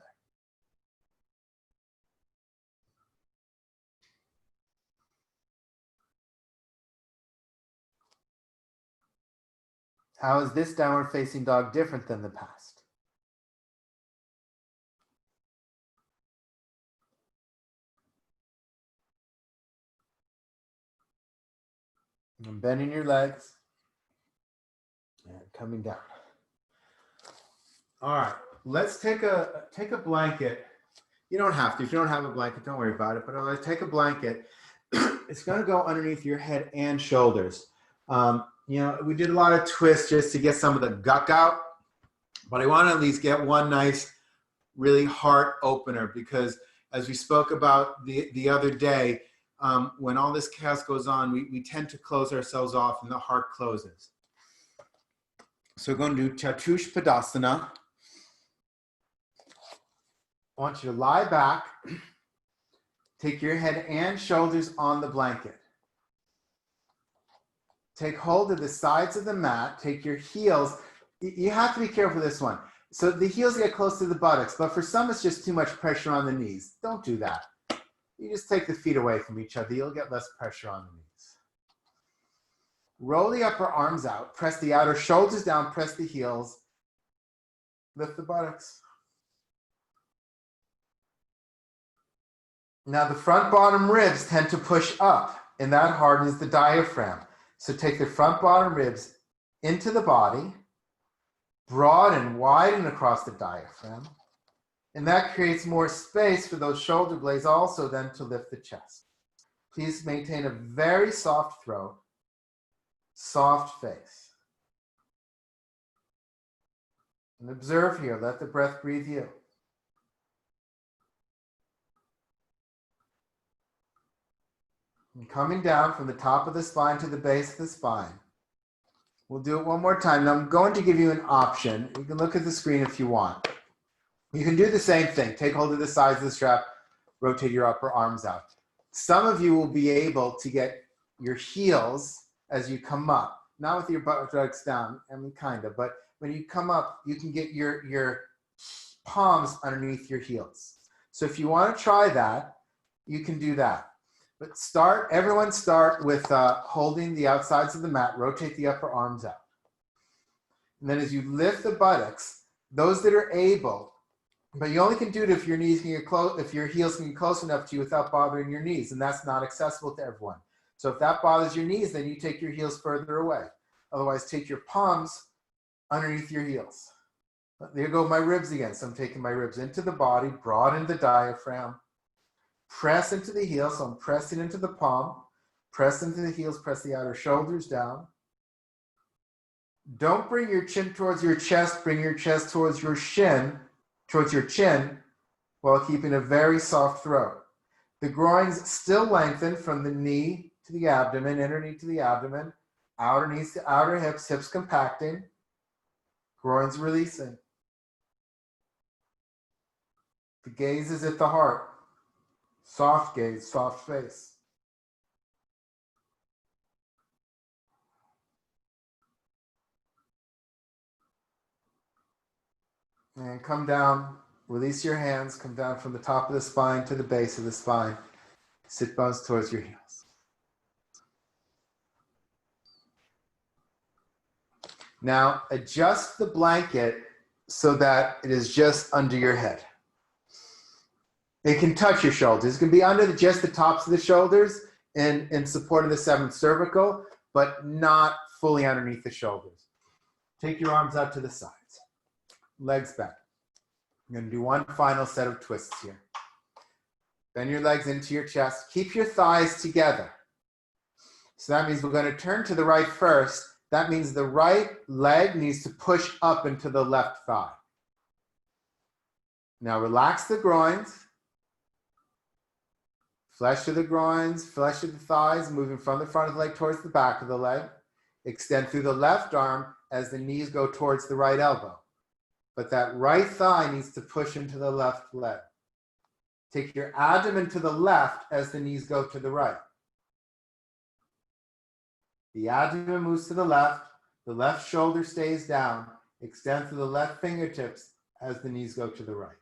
Speaker 1: How is this downward facing dog different than the past? And bending your legs and coming down. All right, let's take a blanket. You don't have to. If you don't have a blanket, don't worry about it. But let's take a blanket. It's going to go underneath your head and shoulders. You know, we did a lot of twists just to get some of the guck out. But I want to at least get one nice, really heart opener, because as we spoke about the other day, when all this chaos goes on, we tend to close ourselves off and the heart closes. So we're going to do Chatush Padasana. I want you to lie back, take your head and shoulders on the blanket. Take hold of the sides of the mat, take your heels. You have to be careful with this one. So the heels get close to the buttocks, but for some it's just too much pressure on the knees. Don't do that. You just take the feet away from each other. You'll get less pressure on the knees. Roll the upper arms out, press the outer shoulders down, press the heels, lift the buttocks. Now the front bottom ribs tend to push up, and that hardens the diaphragm. So take the front bottom ribs into the body, broaden, widen across the diaphragm, and that creates more space for those shoulder blades also then to lift the chest. Please maintain a very soft throat, soft face. And observe here, let the breath breathe you. And coming down from the top of the spine to the base of the spine. We'll do it one more time. Now I'm going to give you an option. You can look at the screen if you want. You can do the same thing. Take hold of the sides of the strap, rotate your upper arms out. Some of you will be able to get your heels as you come up, not with your buttocks down, I mean kind of, but when you come up, you can get your palms underneath your heels. So if you want to try that, you can do that. But everyone start with holding the outsides of the mat, rotate the upper arms out. And then as you lift the buttocks, those that are able, but you only can do it if your knees can get close, if your heels can get close enough to you without bothering your knees, and that's not accessible to everyone. So if that bothers your knees, then you take your heels further away. Otherwise, take your palms underneath your heels. There go my ribs again. So I'm taking my ribs into the body, broaden the diaphragm, press into the heels. So I'm pressing into the palm, press into the heels, press the outer shoulders down. Don't bring your chin towards your chest, bring your chest towards your chin, while keeping a very soft throat. The groins still lengthen from the knee to the abdomen, inner knee to the abdomen, outer knees to outer hips, hips compacting, groins releasing. The gaze is at the heart. Soft gaze, soft face. And come down, release your hands, come down from the top of the spine to the base of the spine. Sit bones towards your heels. Now adjust the blanket so that it is just under your head. It can touch your shoulders. It can be under just the tops of the shoulders and in support of the seventh cervical, but not fully underneath the shoulders. Take your arms out to the sides. Legs back. I'm going to do one final set of twists here. Bend your legs into your chest. Keep your thighs together. So that means we're going to turn to the right first. That means the right leg needs to push up into the left thigh. Now relax the groins. Flesh of the groins, flesh of the thighs, moving from the front of the leg towards the back of the leg. Extend through the left arm as the knees go towards the right elbow. But that right thigh needs to push into the left leg. Take your abdomen to the left as the knees go to the right. The abdomen moves to the left shoulder stays down. Extend through the left fingertips as the knees go to the right.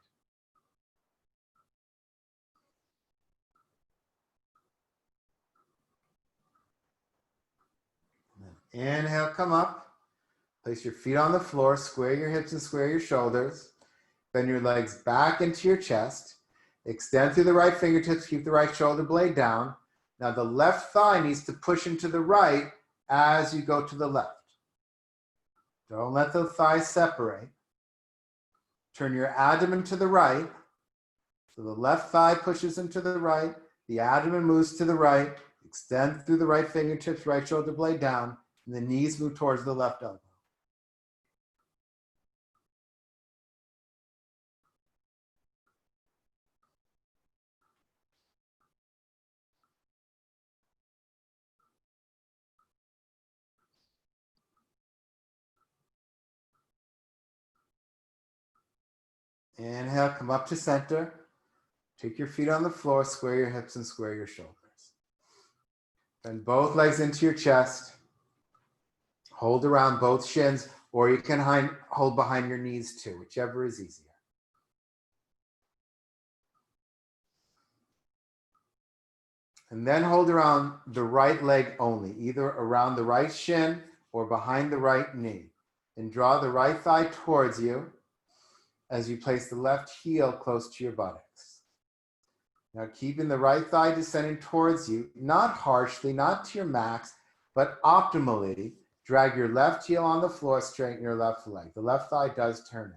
Speaker 1: Inhale, come up. Place your feet on the floor, square your hips and square your shoulders. Bend your legs back into your chest. Extend through the right fingertips, keep the right shoulder blade down. Now the left thigh needs to push into the right as you go to the left. Don't let the thighs separate. Turn your abdomen to the right. So the left thigh pushes into the right. The abdomen moves to the right. Extend through the right fingertips, right shoulder blade down. And the knees move towards the left elbow. Inhale, come up to center. Take your feet on the floor, square your hips and square your shoulders. Bend both legs into your chest. Hold around both shins, or you can hold behind your knees too, whichever is easier. And then hold around the right leg only, either around the right shin or behind the right knee. And draw the right thigh towards you as you place the left heel close to your buttocks. Now keeping the right thigh descending towards you, not harshly, not to your max, but optimally, drag your left heel on the floor, straighten your left leg. The left thigh does turn in.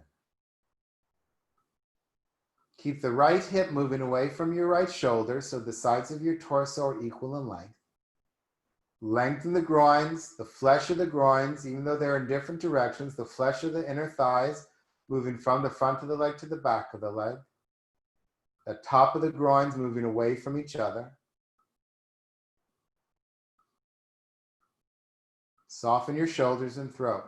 Speaker 1: Keep the right hip moving away from your right shoulder so the sides of your torso are equal in length. Lengthen the groins, the flesh of the groins, even though they're in different directions, the flesh of the inner thighs moving from the front of the leg to the back of the leg. The top of the groins moving away from each other. Soften your shoulders and throat.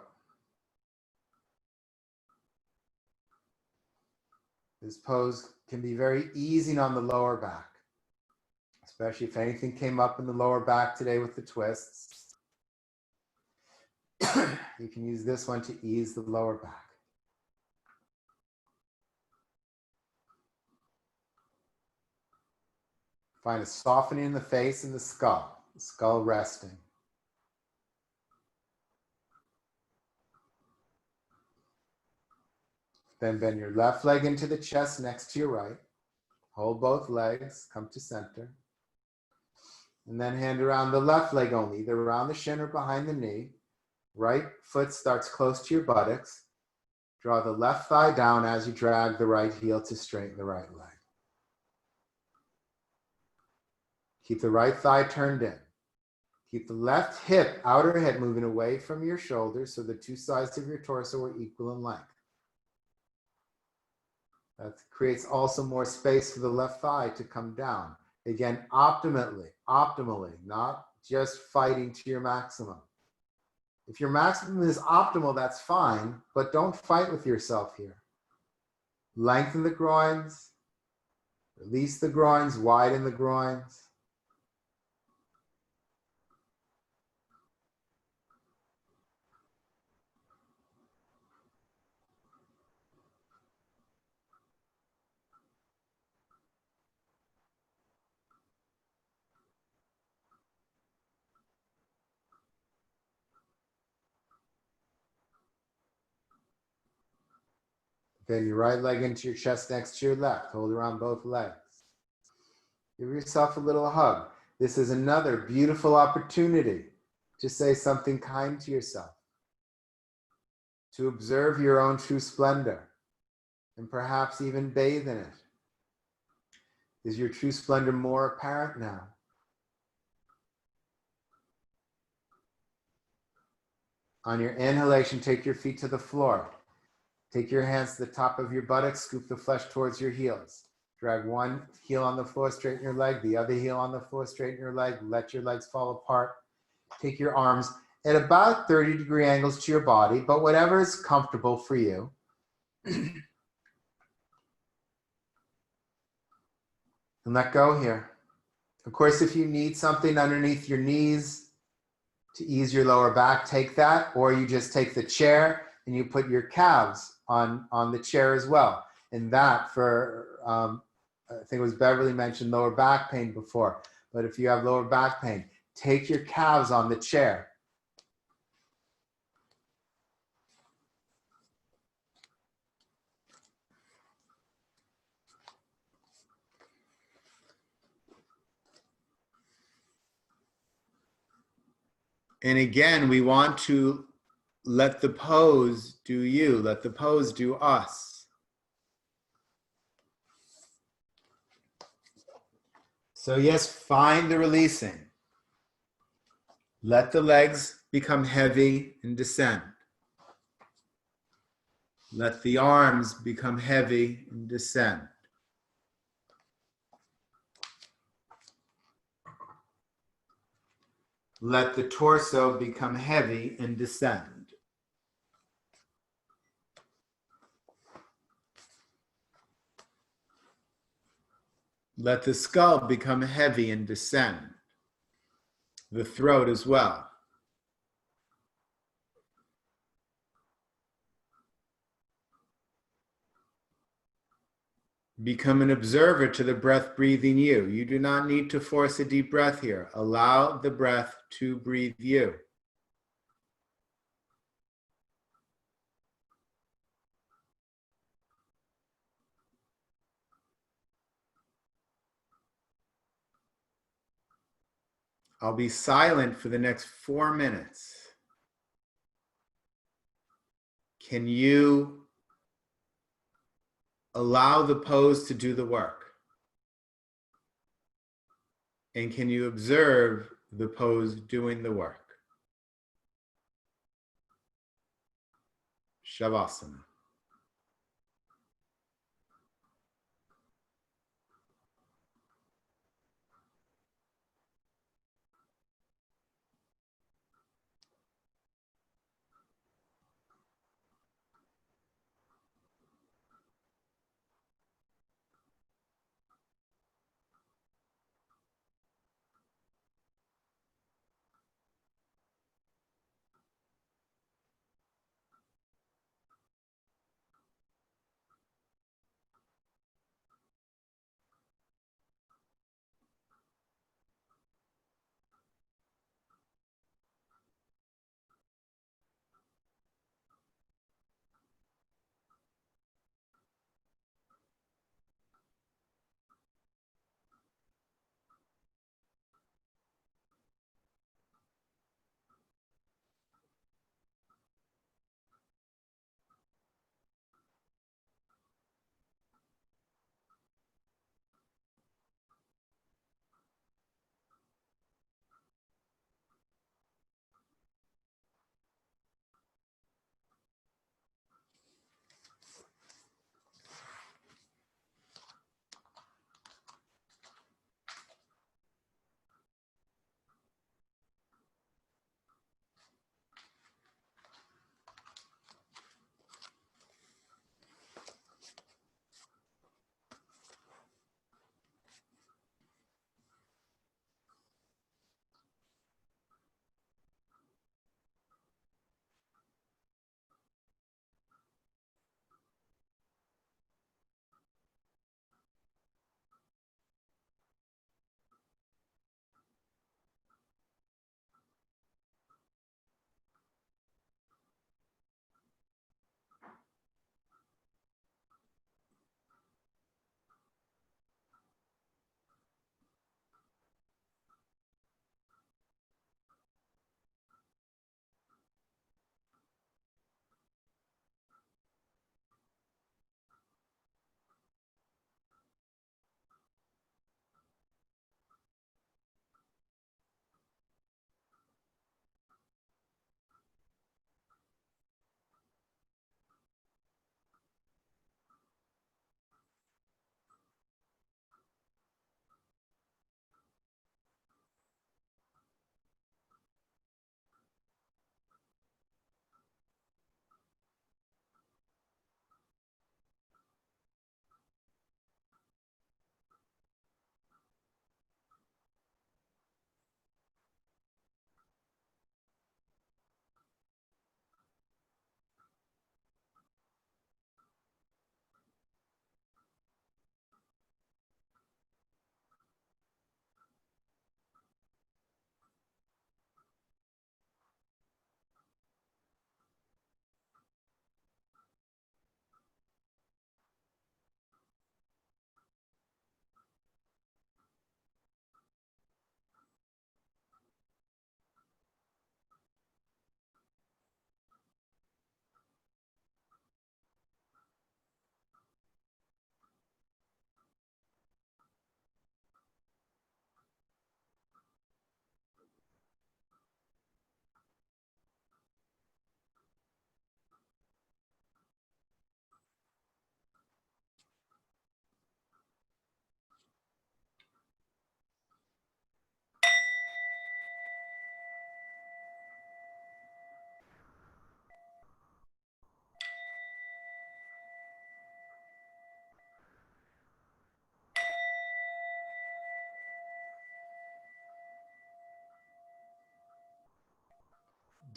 Speaker 1: This pose can be very easing on the lower back, especially if anything came up in the lower back today with the twists. You can use this one to ease the lower back. Find a softening in the face and the skull resting. Then bend your left leg into the chest next to your right. Hold both legs, come to center. And then hand around the left leg only, either around the shin or behind the knee. Right foot starts close to your buttocks. Draw the left thigh down as you drag the right heel to straighten the right leg. Keep the right thigh turned in. Keep the left hip, outer hip, moving away from your shoulders so the two sides of your torso are equal in length. That creates also more space for the left thigh to come down. Again, optimally, not just fighting to your maximum. If your maximum is optimal, that's fine, but don't fight with yourself here. Lengthen the groins, release the groins, widen the groins. Bend your right leg into your chest next to your left. Hold around both legs. Give yourself a little hug. This is another beautiful opportunity to say something kind to yourself, to observe your own true splendor, and perhaps even bathe in it. Is your true splendor more apparent now? On your inhalation, take your feet to the floor. Take your hands to the top of your buttocks, scoop the flesh towards your heels. Drag one heel on the floor, straighten your leg, the other heel on the floor, straighten your leg, let your legs fall apart. Take your arms at about 30-degree angles to your body, but whatever is comfortable for you. And let go here. Of course, if you need something underneath your knees to ease your lower back, take that, or you just take the chair and you put your calves on the chair as well. And that for, I think it was Beverly mentioned lower back pain before, but if you have lower back pain, take your calves on the chair. And again, we want to let the pose do you, let the pose do us. So yes, find the releasing. Let the legs become heavy and descend. Let the arms become heavy and descend. Let the torso become heavy and descend. Let the skull become heavy and descend. The throat as well. Become an observer to the breath breathing you. You do not need to force a deep breath here. Allow the breath to breathe you. I'll be silent for the next 4 minutes. Can you allow the pose to do the work? And can you observe the pose doing the work? Shavasana.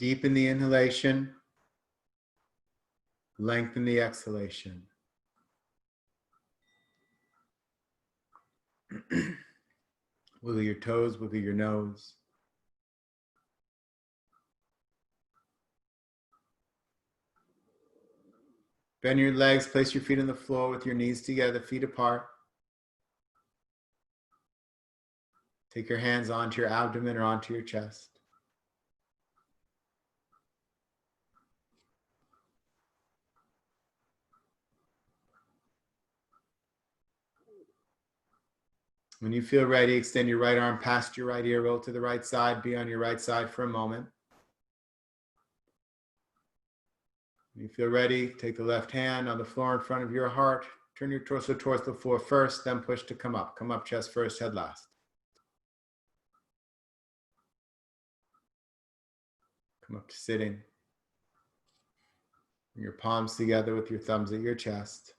Speaker 1: Deepen the inhalation. Lengthen the exhalation. Wiggle your toes, wiggle your nose. Bend your legs, place your feet on the floor with your knees together, feet apart. Take your hands onto your abdomen or onto your chest. When you feel ready, extend your right arm past your right ear, roll to the right side, be on your right side for a moment. When you feel ready, take the left hand on the floor in front of your heart, turn your torso towards the floor first, then push to come up. Come up chest first, head last. Come up to sitting. Bring your palms together with your thumbs at your chest.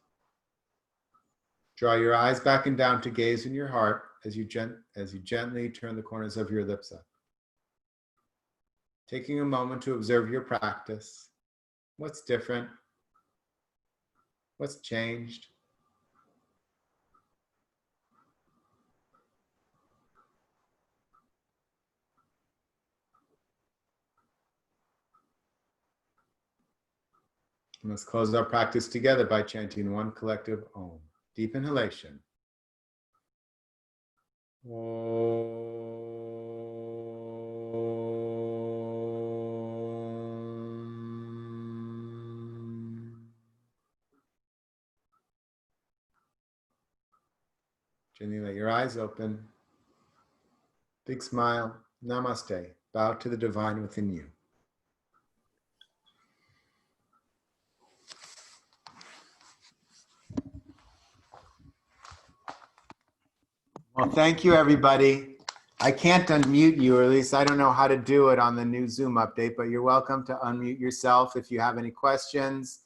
Speaker 1: Draw your eyes back and down to gaze in your heart as you gently turn the corners of your lips up. Taking a moment to observe your practice. What's different? What's changed? And let's close our practice together by chanting one collective Om. Deep inhalation. Om. Gently let your eyes open. Big smile. Namaste. Bow to the divine within you. Well, thank you, everybody. I can't unmute you, or at least I don't know how to do it on the new Zoom update, but you're welcome to unmute yourself if you have any questions.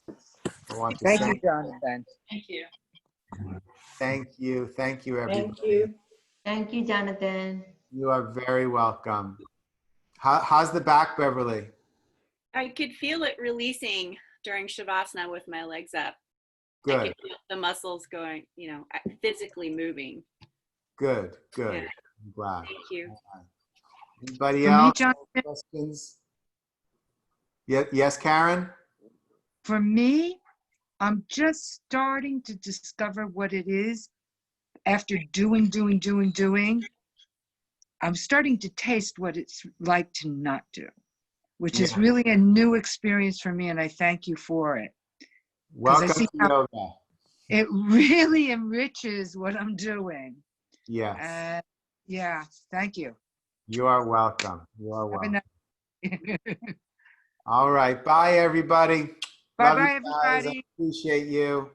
Speaker 2: Thank you, Jonathan.
Speaker 3: Thank you.
Speaker 1: Thank you. Thank you, everybody.
Speaker 4: Thank you. Thank you, Jonathan.
Speaker 1: You are very welcome. How's the back, Beverly?
Speaker 3: I could feel it releasing during Shavasana with my legs up. I
Speaker 1: Good,
Speaker 3: could feel the muscles going, you know, physically moving.
Speaker 1: good.
Speaker 3: Yeah.
Speaker 1: I'm glad.
Speaker 3: Thank you.
Speaker 1: Anybody
Speaker 2: For me,
Speaker 1: else?
Speaker 2: Jonathan,
Speaker 1: Questions? Yes, Karen?
Speaker 2: for me, I'm just starting to discover what it is after doing. I'm starting to taste what it's like to not do, which is really a new experience for me, and I thank you for it.
Speaker 1: Welcome to yoga.
Speaker 2: It really enriches what I'm doing.
Speaker 1: Yes.
Speaker 2: Yeah, thank you.
Speaker 1: You are welcome. You are
Speaker 2: Have a
Speaker 1: welcome.
Speaker 2: nice
Speaker 1: All right. Bye, everybody. Love
Speaker 2: Bye-bye,
Speaker 1: you guys. I
Speaker 2: everybody.
Speaker 1: appreciate you.